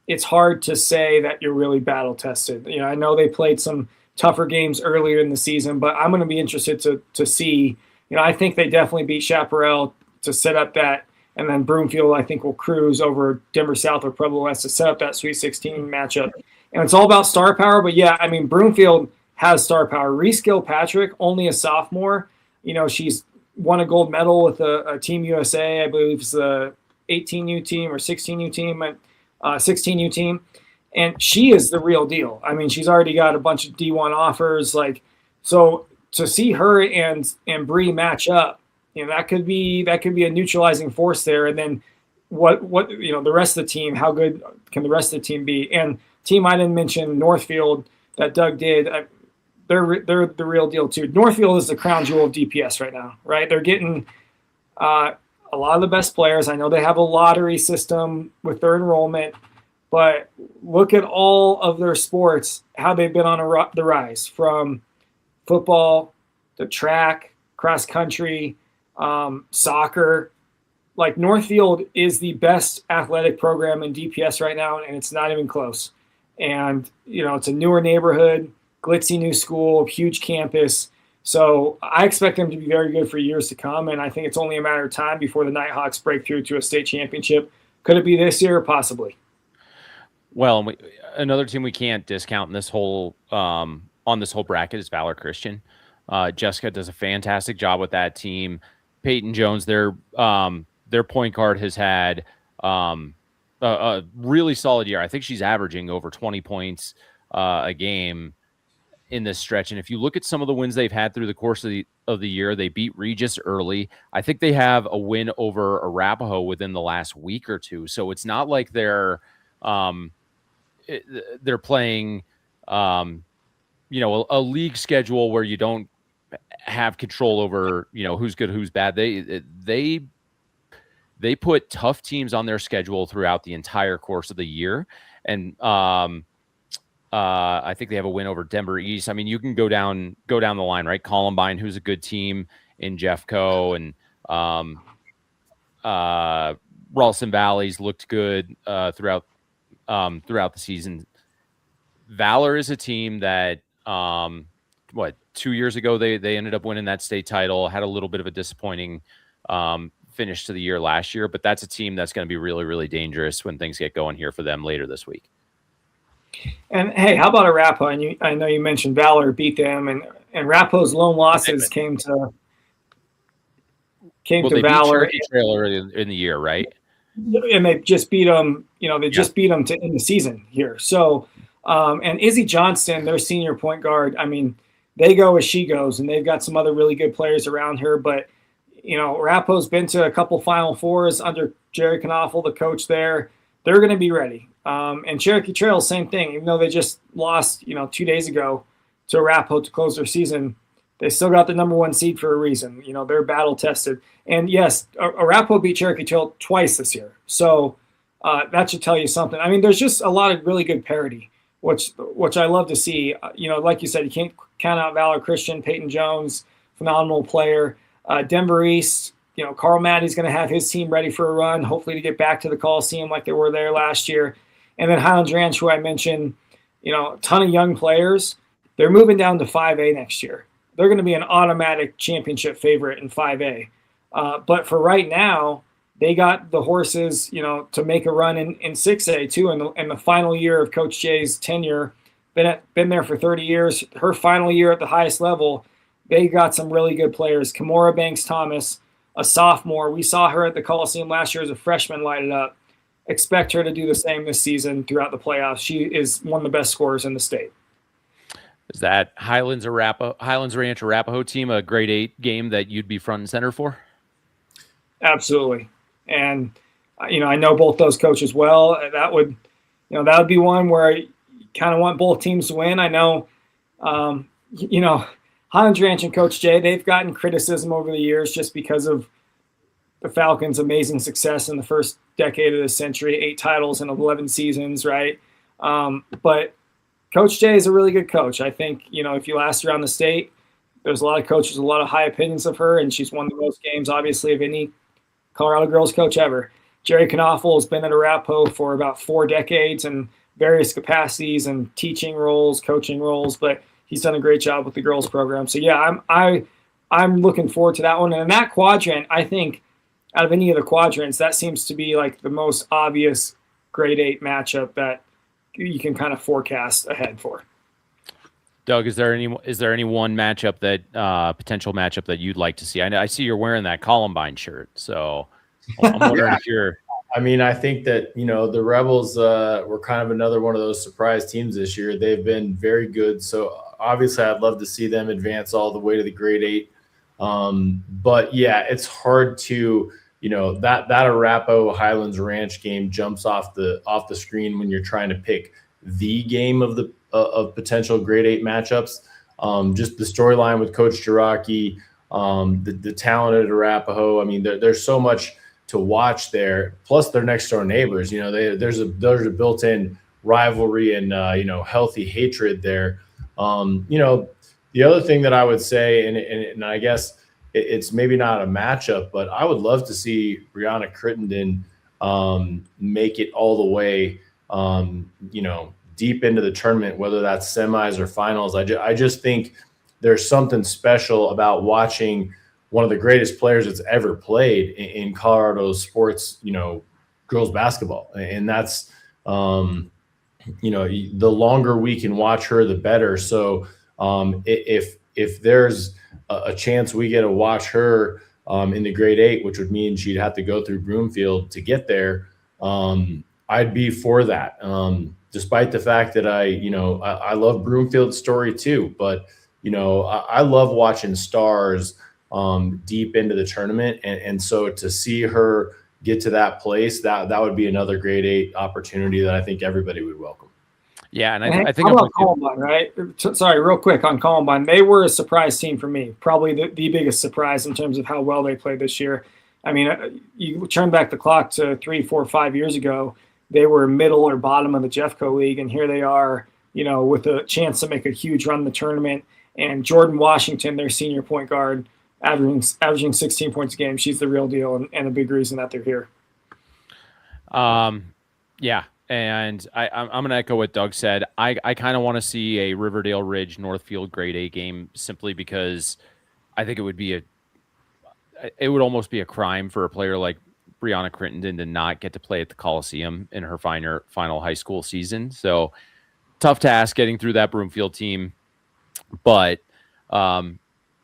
it's hard to say that you're really battle-tested. You know, I know they played some tougher games earlier in the season, but I'm going to be interested to see. You know, I think they definitely beat Chaparral to set up that. And then Broomfield, I think, will cruise over Denver South or Pueblo West to set up that Sweet 16 matchup. And it's all about star power. But, yeah, I mean, Broomfield has star power. Reese Gilpatrick, only a sophomore. You know, she's won a gold medal with a Team USA. I believe it's the 18U team or 16U team, 16U team. And she is the real deal. I mean, she's already got a bunch of D1 offers. Like, so to see her and Bree match up, you know, that could be a neutralizing force there. And then what you know, the rest of the team, how good can the rest of the team be? And team I didn't mention, Northfield, that Doug did, they're the real deal too. Northfield is the crown jewel of DPS right now, right? They're getting a lot of the best players. I know they have a lottery system with their enrollment, but look at all of their sports, how they've been on the rise, from football to track, cross country, soccer. Like, Northfield is the best athletic program in DPS right now, and it's not even close. And, you know, it's a newer neighborhood, glitzy new school, huge campus. So I expect them to be very good for years to come, and I think it's only a matter of time before the Nighthawks break through to a state championship. Could it be this year? Possibly. Well, another team we can't discount in this whole on this whole bracket is Valor Christian. Jessica does a fantastic job with that team. Peyton Jones, their point guard, has had a really solid year. I think she's averaging over 20 points a game in this stretch. And if you look at some of the wins they've had through the course of the year, they beat Regis early. I think they have a win over Arapahoe within the last week or two. So it's not like they're playing you know, a league schedule where you don't have control over, you know, who's good, who's bad. They put tough teams on their schedule throughout the entire course of the year. And I think they have a win over Denver East. I mean, you can go down the line, right? Columbine, who's a good team in Jeffco, and Ralston Valley's looked good throughout the season. Valor is a team that 2 years ago they ended up winning that state title, had a little bit of a disappointing finish to the year last year, but that's a team that's going to be really, really dangerous when things get going here for them later this week. And hey, how about Arapahoe? And I know you mentioned Valor beat them, and Arapahoe's lone losses came to they Valor. Beat Cherokee Trail early in the year, right? And they just beat them. Just beat them to end the season here. So, and Izzy Johnston, their senior point guard. I mean, they go as she goes, and they've got some other really good players around her. But Arapahoe's been to a couple Final Fours under Jerry Knoffel, the coach there. They're going to be ready. And Cherokee Trail, same thing. Even though they just lost, 2 days ago to Arapahoe to close their season, they still got the number 1 seed for a reason. They're battle tested. And yes, Arapahoe beat Cherokee Trail twice this year. So that should tell you something. I mean, there's just a lot of really good parity, which I love to see. Like you said, you can't count out Valor Christian, Peyton Jones, phenomenal player. Denver East, Carl Maddy's going to have his team ready for a run, hopefully to get back to the Coliseum like they were there last year. And then Highlands Ranch, who I mentioned, a ton of young players. They're moving down to 5A next year. They're going to be an automatic championship favorite in 5A. But for right now, they got the horses, to make a run in 6A too. In the final year of Coach Jay's tenure, been there for 30 years. Her final year at the highest level, they got some really good players. Kimora Banks Thomas, a sophomore. We saw her at the Coliseum last year as a freshman light it up. Expect her to do the same this season throughout the playoffs. She is one of the best scorers in the state. Is that Highlands Ranch Arapahoe team a grade 8 game that you'd be front and center for? Absolutely. And, I know both those coaches well. That would be one where I kind of want both teams to win. I know, Highlands Ranch and Coach Jay, they've gotten criticism over the years just because of the Falcons' amazing success in the first decade of the century, 8 titles in 11 seasons, right? But Coach Jay is a really good coach. I think, if you ask around the state, there's a lot of coaches, a lot of high opinions of her, and she's won the most games, obviously, of any Colorado girls coach ever. Jerry Knoffel has been at Arapahoe for about 4 decades in various capacities and teaching roles, coaching roles, but he's done a great job with the girls program. So, yeah, I'm looking forward to that one. And in that quadrant, I think out of any of the quadrants, that seems to be like the most obvious grade 8 matchup that you can kind of forecast ahead for. Doug, is there any one matchup that potential matchup that you'd like to see? I see you're wearing that Columbine shirt, so I'm wondering if you're. I mean, I think that the Rebels were kind of another one of those surprise teams this year. They've been very good, so obviously I'd love to see them advance all the way to the grade 8. But yeah, it's hard to that Arapahoe Highlands Ranch game jumps off the screen when you're trying to pick the game of the potential grade 8 matchups. Just the storyline with Coach Jiraki, the talent at Arapahoe. I mean, there's so much to watch there. Plus, they're next door neighbors. There's a built-in rivalry and healthy hatred there. The other thing that I would say, and I guess it's maybe not a matchup, but I would love to see Brianna Crittenden make it all the way, deep into the tournament, whether that's semis or finals. I just think there's something special about watching one of the greatest players that's ever played in Colorado sports, girls basketball. And that's, the longer we can watch her, the better. So if there's a chance we get to watch her in the grade 8, which would mean she'd have to go through Broomfield to get there, I'd be for that. Despite the fact that I love Broomfield's story too, but I love watching stars deep into the tournament, and so to see her get to that place, that would be another grade 8 opportunity that I think everybody would welcome. Yeah, and I think about Columbine, right? Sorry, real quick on Columbine. They were a surprise team for me, probably the biggest surprise in terms of how well they played this year. I mean, you turn back the clock to 3, 4, 5 years ago, they were middle or bottom of the Jeffco League, and here they are with a chance to make a huge run in the tournament. And Jordan Washington, their senior point guard, averaging 16 points a game. She's the real deal and a big reason that they're here. Yeah. And I'm going to echo what Doug said. I kind of want to see a Riverdale Ridge Northfield grade A game simply because I think it would almost be a crime for a player like Brianna Crittenden to not get to play at the Coliseum in her final high school season. So tough task getting through that Broomfield team. But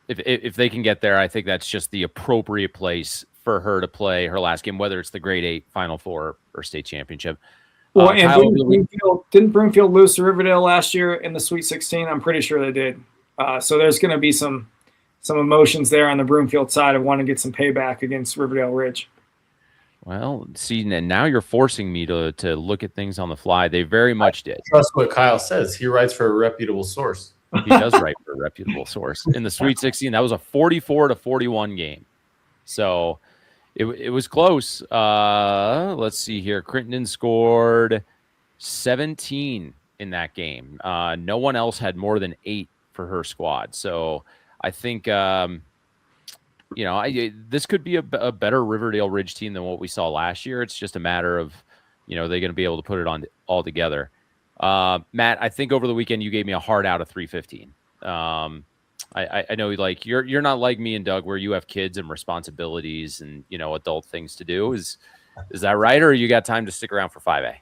if they can get there, I think that's just the appropriate place for her to play her last game, whether it's the grade 8 Final Four or state championship. Well, and didn't Broomfield lose to Riverdale last year in the Sweet 16? I'm pretty sure they did. So there's going to be some emotions there on the Broomfield side of wanting to get some payback against Riverdale Ridge. Well, see, and now you're forcing me to look at things on the fly. They very much did. Trust what Kyle says. He writes for a reputable source. He does write for a reputable source. In the Sweet 16, that was a 44-41 game. So it was close. Let's see here. Crittenden scored 17 in that game. No one else had more than 8 for her squad. So I think, this could be a better Riverdale Ridge team than what we saw last year. It's just a matter of, they're going to be able to put it on all together. Matt, I think over the weekend you gave me a hard out of 315. I know you're not like me and Doug where you have kids and responsibilities and, adult things to do. Is that right? Or you got time to stick around for 5A?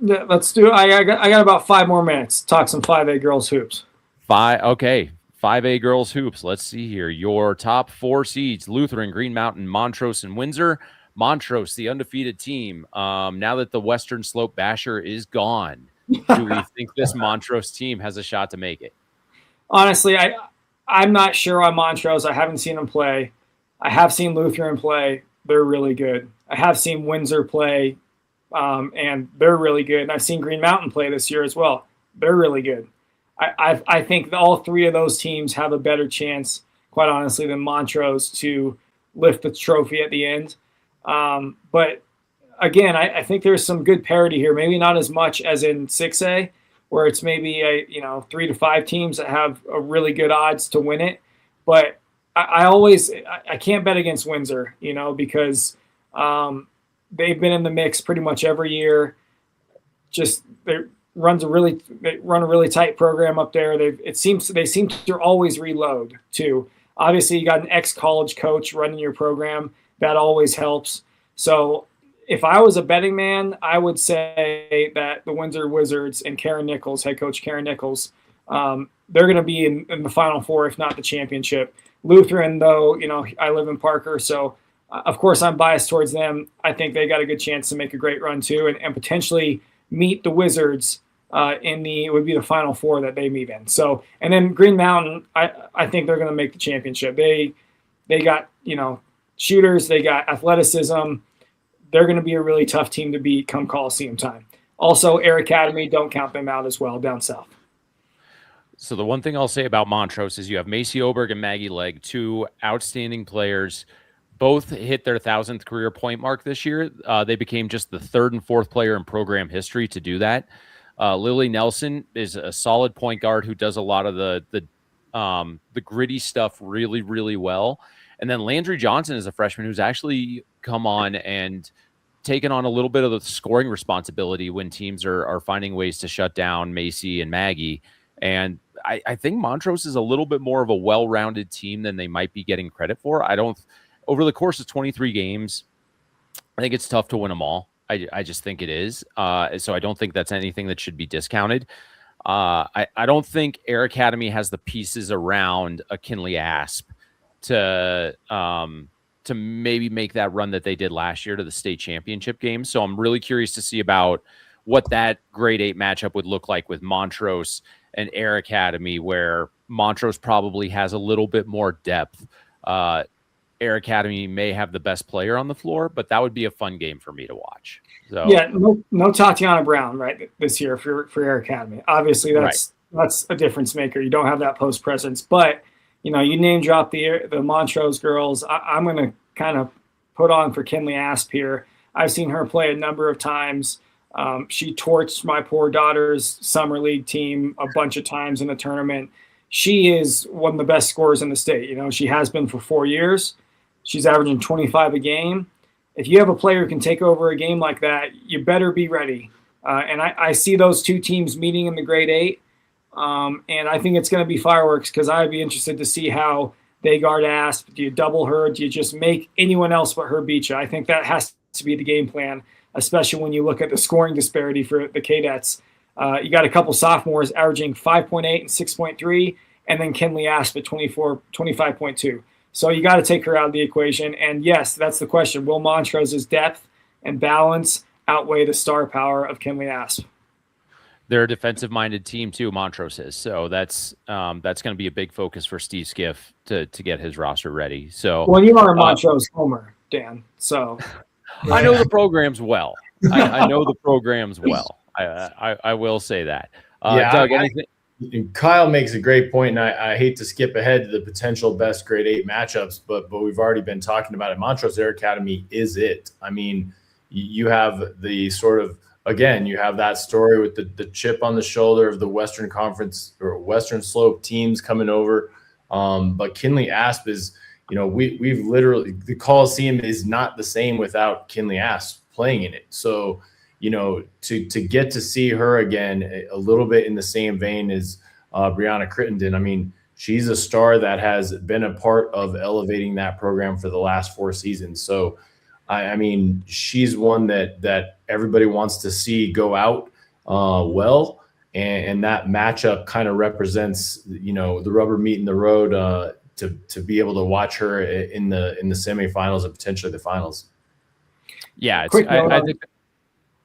Yeah, let's do it. I got about 5 more minutes. Talk some 5A girls hoops. Okay. 5A girls hoops. Let's see here. Your top 4 seeds: Lutheran, Green Mountain, Montrose, and Windsor. Montrose, the undefeated team. Now that the Western Slope basher is gone, do we think this Montrose team has a shot to make it? Honestly, I'm not sure on Montrose. I haven't seen them play. I have seen Lutheran play. They're really good. I have seen Windsor play, and they're really good. And I've seen Green Mountain play this year as well. They're really good. I think all 3 of those teams have a better chance, quite honestly, than Montrose to lift the trophy at the end. But again, I think there's some good parity here. Maybe not as much as in 6A, where it's maybe 3 to 5 teams that have a really good odds to win it. But I can't bet against Windsor, because they've been in the mix pretty much every year. Just they run a really tight program up there. They seem to always reload too. Obviously, you got an ex-college coach running your program. That always helps. So if I was a betting man, I would say that the Windsor Wizards and Karen Nichols, head coach Karen Nichols, they're going to be in the Final Four, if not the championship. Lutheran, though, I live in Parker, so of course I'm biased towards them. I think they got a good chance to make a great run too, and potentially meet the Wizards it would be the Final Four that they meet in. So, and then Green Mountain, I think they're going to make the championship. They got shooters, they got athleticism. They're going to be a really tough team to beat come Coliseum time. Also, Air Academy, don't count them out as well down south. So the one thing I'll say about Montrose is you have Macy Oberg and Maggie Legg, 2 outstanding players. Both hit their 1,000th career point mark this year. They became just the 3rd and 4th player in program history to do that. Lily Nelson is a solid point guard who does a lot of the gritty stuff really, really well. And then Landry Johnson is a freshman who's actually come on and taken on a little bit of the scoring responsibility when teams are finding ways to shut down Macy and Maggie. And I think Montrose is a little bit more of a well-rounded team than they might be getting credit for. Over the course of 23 games, I think it's tough to win them all. I just think it is. So I don't think that's anything that should be discounted. I don't think Air Academy has the pieces around a Kinley Asp to maybe make that run that they did last year to the state championship game. So I'm really curious to see about what that grade 8 matchup would look like with Montrose and Air Academy, where Montrose probably has a little bit more depth. Air Academy may have the best player on the floor, but that would be a fun game for me to watch. So yeah, no Tatiana Brown right this year for Air Academy. Obviously, that's a difference maker. You don't have that post presence, but you name drop the Montrose girls. I'm going to kind of put on for Kinley Asp here. I've seen her play a number of times. She torched my poor daughter's summer league team a bunch of times in the tournament. She is one of the best scorers in the state. You know, she has been for 4 years. She's averaging 25 a game. If you have a player who can take over a game like that, you better be ready. And I see those two teams meeting in the grade 8. And I think it's going to be fireworks because I'd be interested to see how they guard Asp. Do you double her? Do you just make anyone else but her beat you? I think that has to be the game plan, especially when you look at the scoring disparity for the Cadettes. You got a couple sophomores averaging 5.8 and 6.3, and then Kinley Asp at 25.2. So you got to take her out of the equation. And yes, that's the question. Will Montrose's depth and balance outweigh the star power of Kinley Asp? They're a defensive-minded team too, Montrose is. So that's going to be a big focus for Steve Skiff to get his roster ready. So, well, you are a Montrose homer, Dan. So I know the programs well. I know the programs well. I will say that. Doug, anything? Kyle makes a great point, and I hate to skip ahead to the potential best grade 8 matchups, but we've already been talking about it. Montrose Air Academy is it. I mean, you have the sort of, again, you have that story with the chip on the shoulder of the Western Conference or Western Slope teams coming over. But Kinley Asp is, you know, we've literally, the Coliseum is not the same without Kinley Asp playing in it. So, you know, to get to see her again a little bit in the same vein as Brianna Crittenden, I mean, she's a star that has been a part of elevating that program for the last 4 seasons. So, I mean, she's one that everybody wants to see go out well, and that matchup kind of represents, you know, the rubber meeting the road to be able to watch her in the semifinals and potentially the finals. Yeah, I think.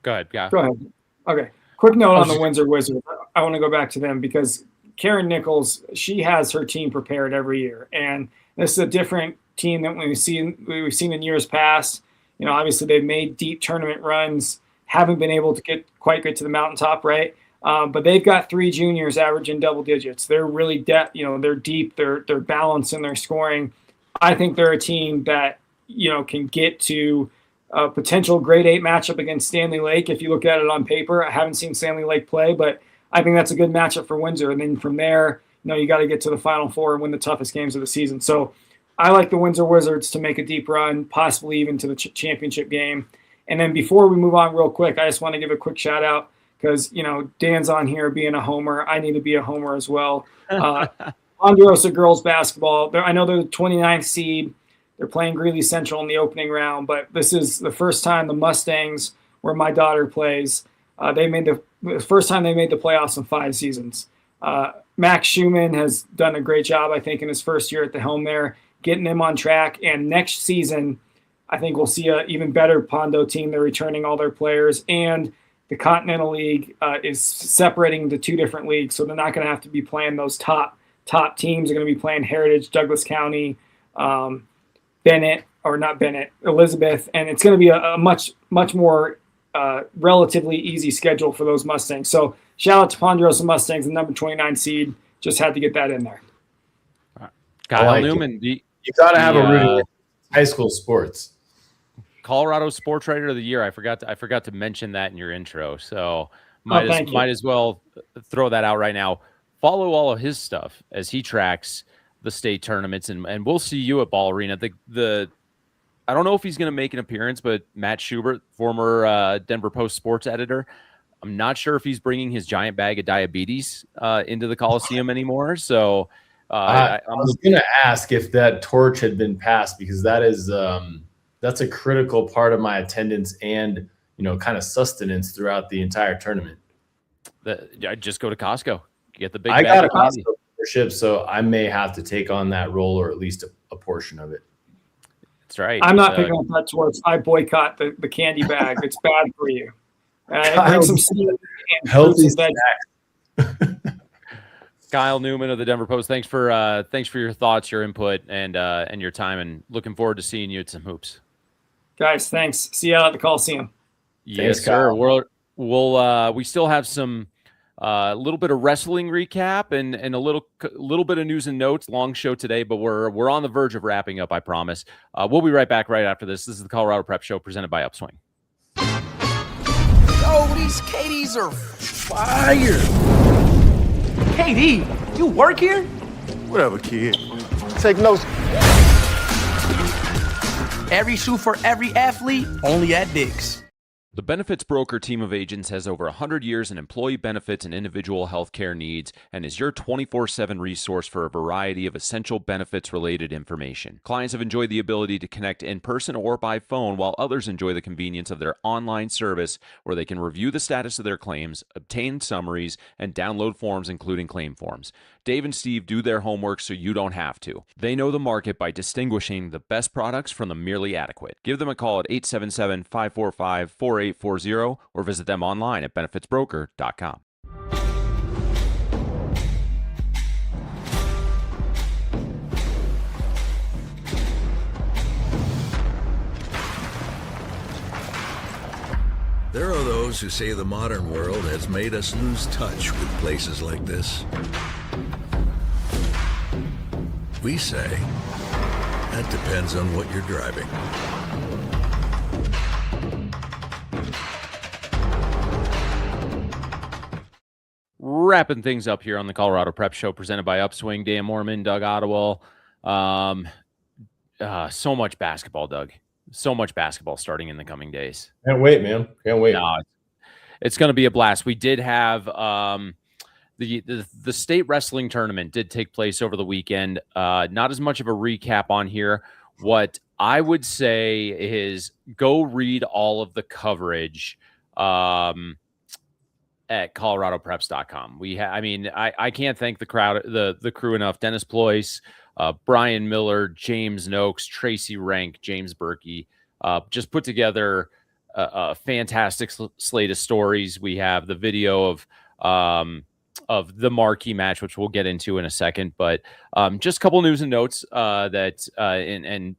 Go ahead. Yeah. Go ahead. Okay. Quick note on the Windsor Wizards. I want to go back to them because Karen Nichols, she has her team prepared every year, and this is a different team than we've seen in years past. You know, obviously they've made deep tournament runs, haven't been able to quite get to the mountaintop, right? But they've got 3 juniors averaging double digits. They're really they're deep, they're balanced in their scoring. I think they're a team that, you know, can get to a potential grade 8 matchup against Stanley Lake. If you look at it on paper, I haven't seen Stanley Lake play, but I think that's a good matchup for Windsor. And then from there, you know, you got to get to the Final Four and win the toughest games of the season. So I like the Windsor Wizards to make a deep run, possibly even to the championship game. And then before we move on real quick, I just want to give a quick shout out because, you know, Dan's on here being a homer. I need to be a homer as well. Ponderosa girls basketball. I know they're the 29th seed. They're playing Greeley Central in the opening round, but this is the first time the Mustangs, where my daughter plays, they made the first time they made the playoffs in 5 seasons. Max Schumann has done a great job, I think, in his first year at the helm there, getting them on track. And next season, I think we'll see an even better Pondo team. They're returning all their players, and the Continental League is separating the 2 different leagues, so they're not going to have to be playing those top teams. They're going to be playing Heritage, Douglas County, Elizabeth, and it's going to be a much more relatively easy schedule for those Mustangs. So shout out to Ponderosa Mustangs, the number 29 seed. Just had to get that in there. Kyle Newman, you got to have a rooting high school sports. Colorado Sports Writer of the Year. I forgot to mention that in your intro, so might as well throw that out right now. Follow all of his stuff as he tracks the state tournaments, and we'll see you at Ball Arena. I don't know if he's going to make an appearance, but Matt Schubert, former Denver Post sports editor, I'm not sure if he's bringing his giant bag of diabetes into the Coliseum anymore. So I was going to ask if that torch had been passed, because that is that's a critical part of my attendance and, you know, kind of sustenance throughout the entire tournament. I just go to Costco, get the big. I got a Costco membership, so I may have to take on that role, or at least a portion of it. That's right. I'm not picking up that torch. I boycott the candy bag. It's bad for you. Bring some healthy snacks. Kyle Newman of the Denver Post, thanks for your thoughts, your input, and your time, and looking forward to seeing you at some hoops. Guys, thanks. See you out at the Coliseum. Yes, sir. We still have some little bit of wrestling recap and a little bit of news and notes. Long show today, but we're on the verge of wrapping up, I promise. We'll be right back right after this. This is the Colorado Prep Show presented by UPSWING. Yo, these KDs are Fire! KD, you work here? Whatever, kid. Take notes. Every shoe for every athlete, only at Dick's. The Benefits Broker team of agents has over 100 years in employee benefits and individual health care needs and is your 24/7 resource for a variety of essential benefits-related information. Clients have enjoyed the ability to connect in person or by phone, while others enjoy the convenience of their online service where they can review the status of their claims, obtain summaries, and download forms including claim forms. Dave and Steve do their homework so you don't have to. They know the market by distinguishing the best products from the merely adequate. Give them a call at 877-545-4840 or visit them online at benefitsbroker.com. There are those who say the modern world has made us lose touch with places like this. We say, that depends on what you're driving. Wrapping things up here on the Colorado Prep Show presented by UPSWING. Dan Mohrmann, Doug Ottewill. So much basketball, Doug. So much basketball starting in the coming days. Can't wait, man. Can't wait. No, it's going to be a blast. We did have the state wrestling tournament did take place over the weekend. Not as much of a recap on here. What I would say is go read all of the coverage at coloradopreps.com. I can't thank the crowd, the crew enough. Dennis Ployce, Brian Miller, James Noakes, Tracy Rank, James Berkey, just put together a fantastic slate of stories. We have the video of the marquee match, which we'll get into in a second, but just a couple news and notes that and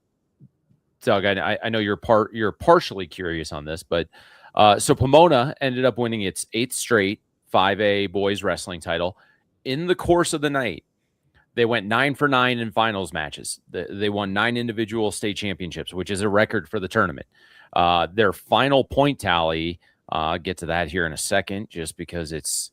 Doug, I know you're partially curious on this, but so Pomona ended up winning its 8th straight 5A boys wrestling title. In the course of the night, they went 9 for 9 in finals matches. They won 9 individual state championships, which is a record for the tournament. Their final point tally, I'll get to that here in a second, just because it's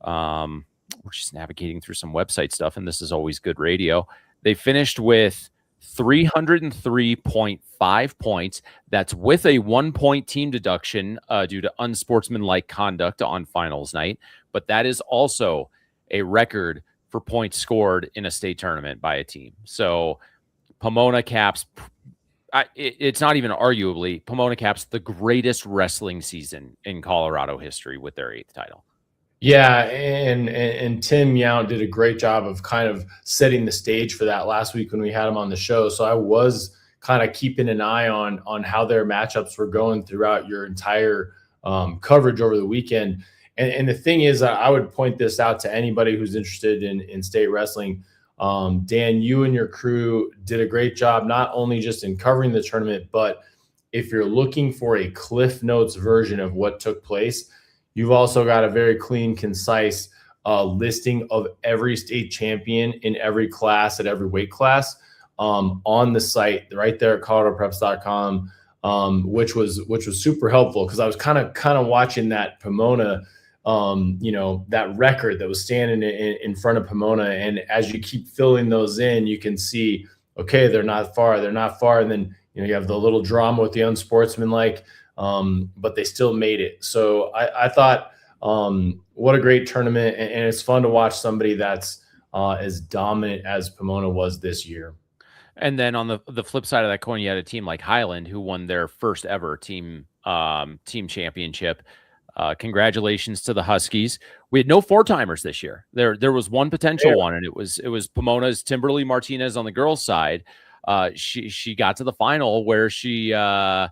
we're just navigating through some website stuff, and this is always good radio. They finished with 303.5 points. That's with a 1-point team deduction due to unsportsmanlike conduct on finals night. But that is also a record for points scored in a state tournament by a team. So Pomona caps, it's not even arguably, Pomona caps the greatest wrestling season in Colorado history with their 8th title. Yeah, and Tim Yount did a great job of kind of setting the stage for that last week when we had him on the show. So I was kind of keeping an eye on how their matchups were going throughout your entire coverage over the weekend. And the thing is, I would point this out to anybody who's interested in state wrestling. Dan, you and your crew did a great job, not only just in covering the tournament, but if you're looking for a Cliff Notes version of what took place, you've also got a very clean, concise listing of every state champion in every class at every weight class on the site right there at coloradopreps.com, which was super helpful because I was kind of watching that Pomona, that record that was standing in front of Pomona. And as you keep filling those in, you can see, okay, they're not far. And then, you have the little drama with the unsportsmanlike, but they still made it. So I thought, what a great tournament. And it's fun to watch somebody that's as dominant as Pomona was this year. And then on the flip side of that coin, you had a team like Highland who won their first ever team championship. Congratulations to the Huskies. We had no 4-timers this year. There was one potential one, and it was Pomona's Timberly Martinez on the girls' side. She got to the final where she ends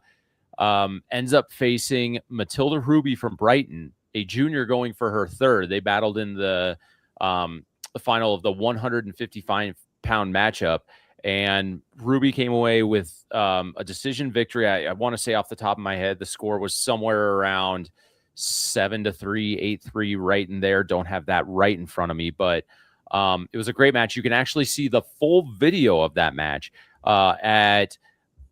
up facing Matilda Ruby from Brighton, a junior going for her 3rd. They battled in the final of the 155-pound matchup, and Ruby came away with a decision victory. I want to say off the top of my head, the score was somewhere around 7-3, 8-3, right in there. Don't have that right in front of me, but it was a great match. You can actually see the full video of that match at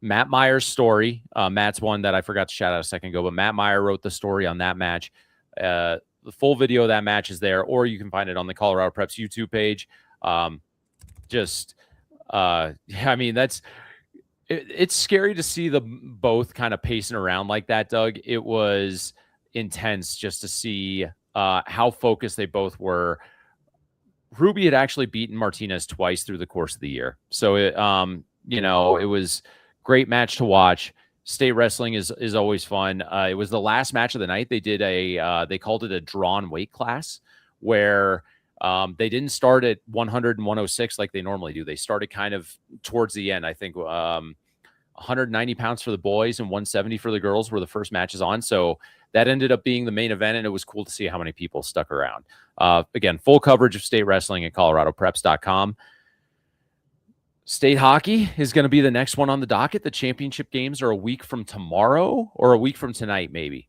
Matt Meyer's story. Matt's one that I forgot to shout out a second ago, but Matt Meyer wrote the story on that match. The full video of that match is there, or you can find it on the Colorado Preps YouTube page. I mean, it's scary to see them both kind of pacing around like that, Doug. It was intense just to see how focused they both were. Ruby had actually beaten Martinez twice through the course of the year. So, it was great match to watch. State wrestling is always fun. It was the last match of the night. They did they called it a drawn weight class where they didn't start at 100 and 106 like they normally do. They started kind of towards the end. I think 190 pounds for the boys and 170 for the girls were the first matches on. So that ended up being the main event, and it was cool to see how many people stuck around. Again, full coverage of state wrestling at coloradopreps.com. State hockey is going to be the next one on the docket. The championship games are a week from tomorrow or a week from tonight, maybe.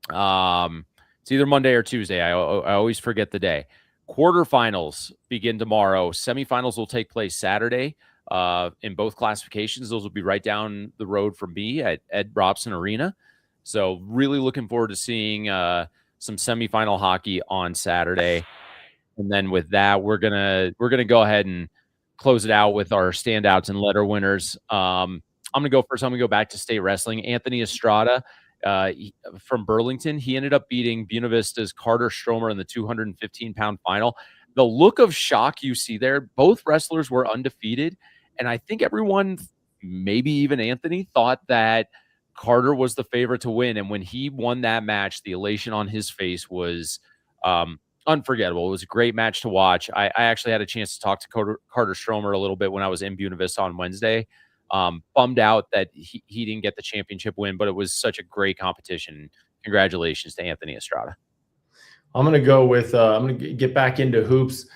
It's either Monday or Tuesday. I always forget the day. Quarterfinals begin tomorrow. Semifinals will take place Saturday in both classifications. Those will be right down the road from me at Ed Robson Arena. So really looking forward to seeing some semifinal hockey on Saturday. And then with that, we're gonna go ahead and close it out with our standouts and letter winners. I'm gonna go first. I'm gonna go back to state wrestling. Anthony Estrada from Burlington. He ended up beating Buena Vista's Carter Stromer in the 215-pound final. The look of shock you see there, both wrestlers were undefeated. And I think everyone, maybe even Anthony, thought that Carter was the favorite to win. And when he won that match, the elation on his face was unforgettable. It was a great match to watch. I actually had a chance to talk to Carter Stromer a little bit when I was in Buena Vista on Wednesday. Bummed out that he didn't get the championship win, but it was such a great competition. Congratulations to Anthony Estrada. I'm going to go with, I'm going to get back into hoops.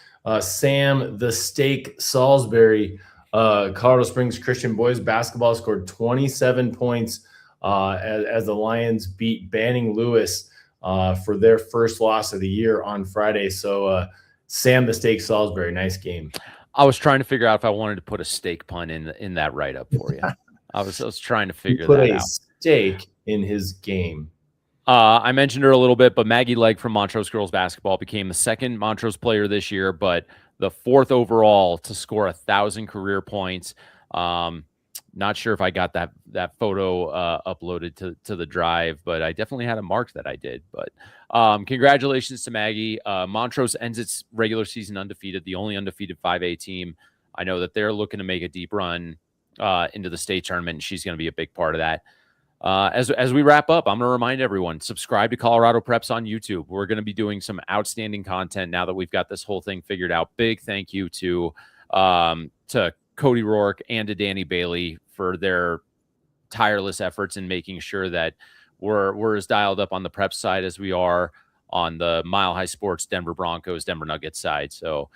Sam the Steak Salisbury, Colorado Springs Christian boys basketball scored 27 points as the Lions beat Banning Lewis for their first loss of the year on Friday. So Sam the Steak Salisbury, nice game. I was trying to figure out if I wanted to put a steak pun in that write-up for you. I was trying to figure that out. Put a steak in his game. I mentioned her a little bit, but Maggie Legg from Montrose girls basketball became the second Montrose player this year, but the fourth overall to score 1,000 career points. Not sure if I got that photo uploaded to the drive, but I definitely had a mark that I did. But congratulations to Maggie. Montrose ends its regular season undefeated, the only undefeated 5A team. I know that they're looking to make a deep run into the state tournament, and she's going to be a big part of that. As we wrap up, I'm going to remind everyone, subscribe to Colorado Preps on YouTube. We're going to be doing some outstanding content now that we've got this whole thing figured out. Big thank you to Cody Rourke and to Danny Bailey for their tireless efforts in making sure that we're as dialed up on the prep side as we are on the Mile High Sports, Denver Broncos, Denver Nuggets side. So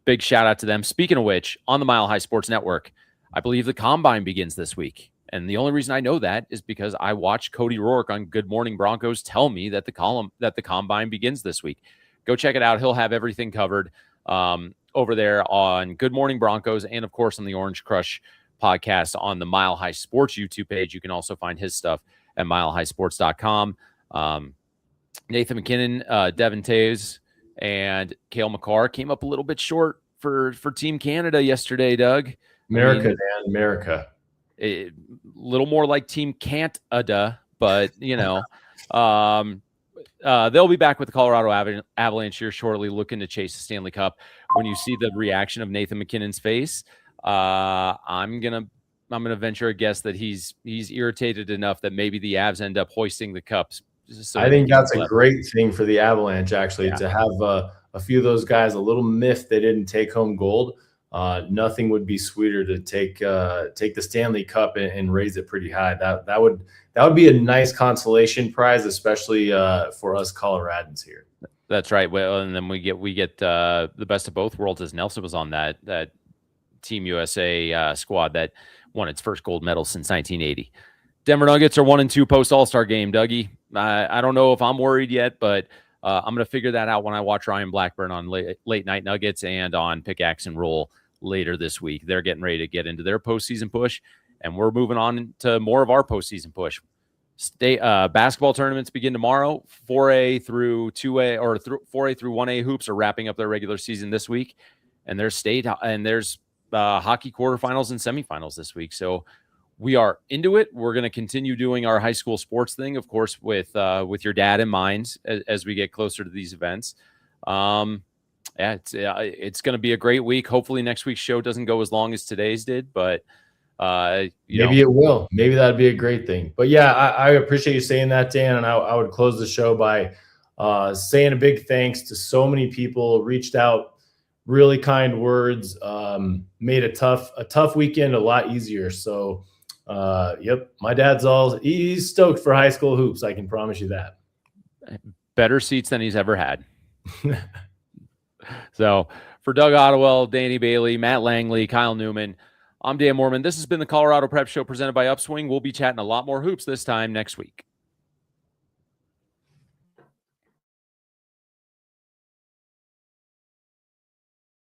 big shout out to them. Speaking of which, on the Mile High Sports Network, I believe the Combine begins this week. And the only reason I know that is because I watched Cody Rourke on Good Morning Broncos tell me that the Combine begins this week. Go check it out. He'll have everything covered over there on Good Morning Broncos and, of course, on the Orange Crush podcast on the Mile High Sports YouTube page. You can also find his stuff at milehighsports.com. Nathan McKinnon, Devin Taves, and Cale McCarr came up a little bit short for Team Canada yesterday, Doug. America. A little more like Team Canada, but they'll be back with the Colorado Avalanche here shortly, looking to chase the Stanley Cup. When you see the reaction of Nathan McKinnon's face, I'm gonna venture a guess that he's irritated enough that maybe the Avs end up hoisting the cups. So I think that's a great thing for the Avalanche, actually, to have a few of those guys a little miffed they didn't take home gold. Nothing would be sweeter to take the Stanley Cup and raise it pretty high. That would be a nice consolation prize, especially for us Coloradans here. That's right. Well, and then we get the best of both worlds, as Nelson was on that Team USA squad that won its first gold medal since 1980. Denver Nuggets are 1-2 post All-Star game, Dougie. I don't know if I'm worried yet, but I'm going to figure that out when I watch Ryan Blackburn on late night Nuggets and on Pickaxe and Roll later this week. They're getting ready to get into their postseason push. and we're moving on to more of our postseason push. Basketball tournaments begin tomorrow. 4A through 2A or 4A through 1A hoops are wrapping up their regular season this week, and there's hockey quarterfinals and semifinals this week. So we are into it. We're going to continue doing our high school sports thing, of course, with your dad in mind as we get closer to these events. It's going to be a great week. Hopefully next week's show doesn't go as long as today's did, but maybe it will. Maybe that'd be a great thing. But yeah, I appreciate you saying that, Dan. And I would close the show by saying a big thanks to so many people, reached out, really kind words, made a tough weekend a lot easier. So yep, my dad's he's stoked for high school hoops. I can promise you that. Better seats than he's ever had. So for Doug Ottewill, Danny Bailey, Matt Langley, Kyle Newman, I'm Dan Mohrmann. This has been the Colorado Prep Show presented by UPSWING. We'll be chatting a lot more hoops this time next week.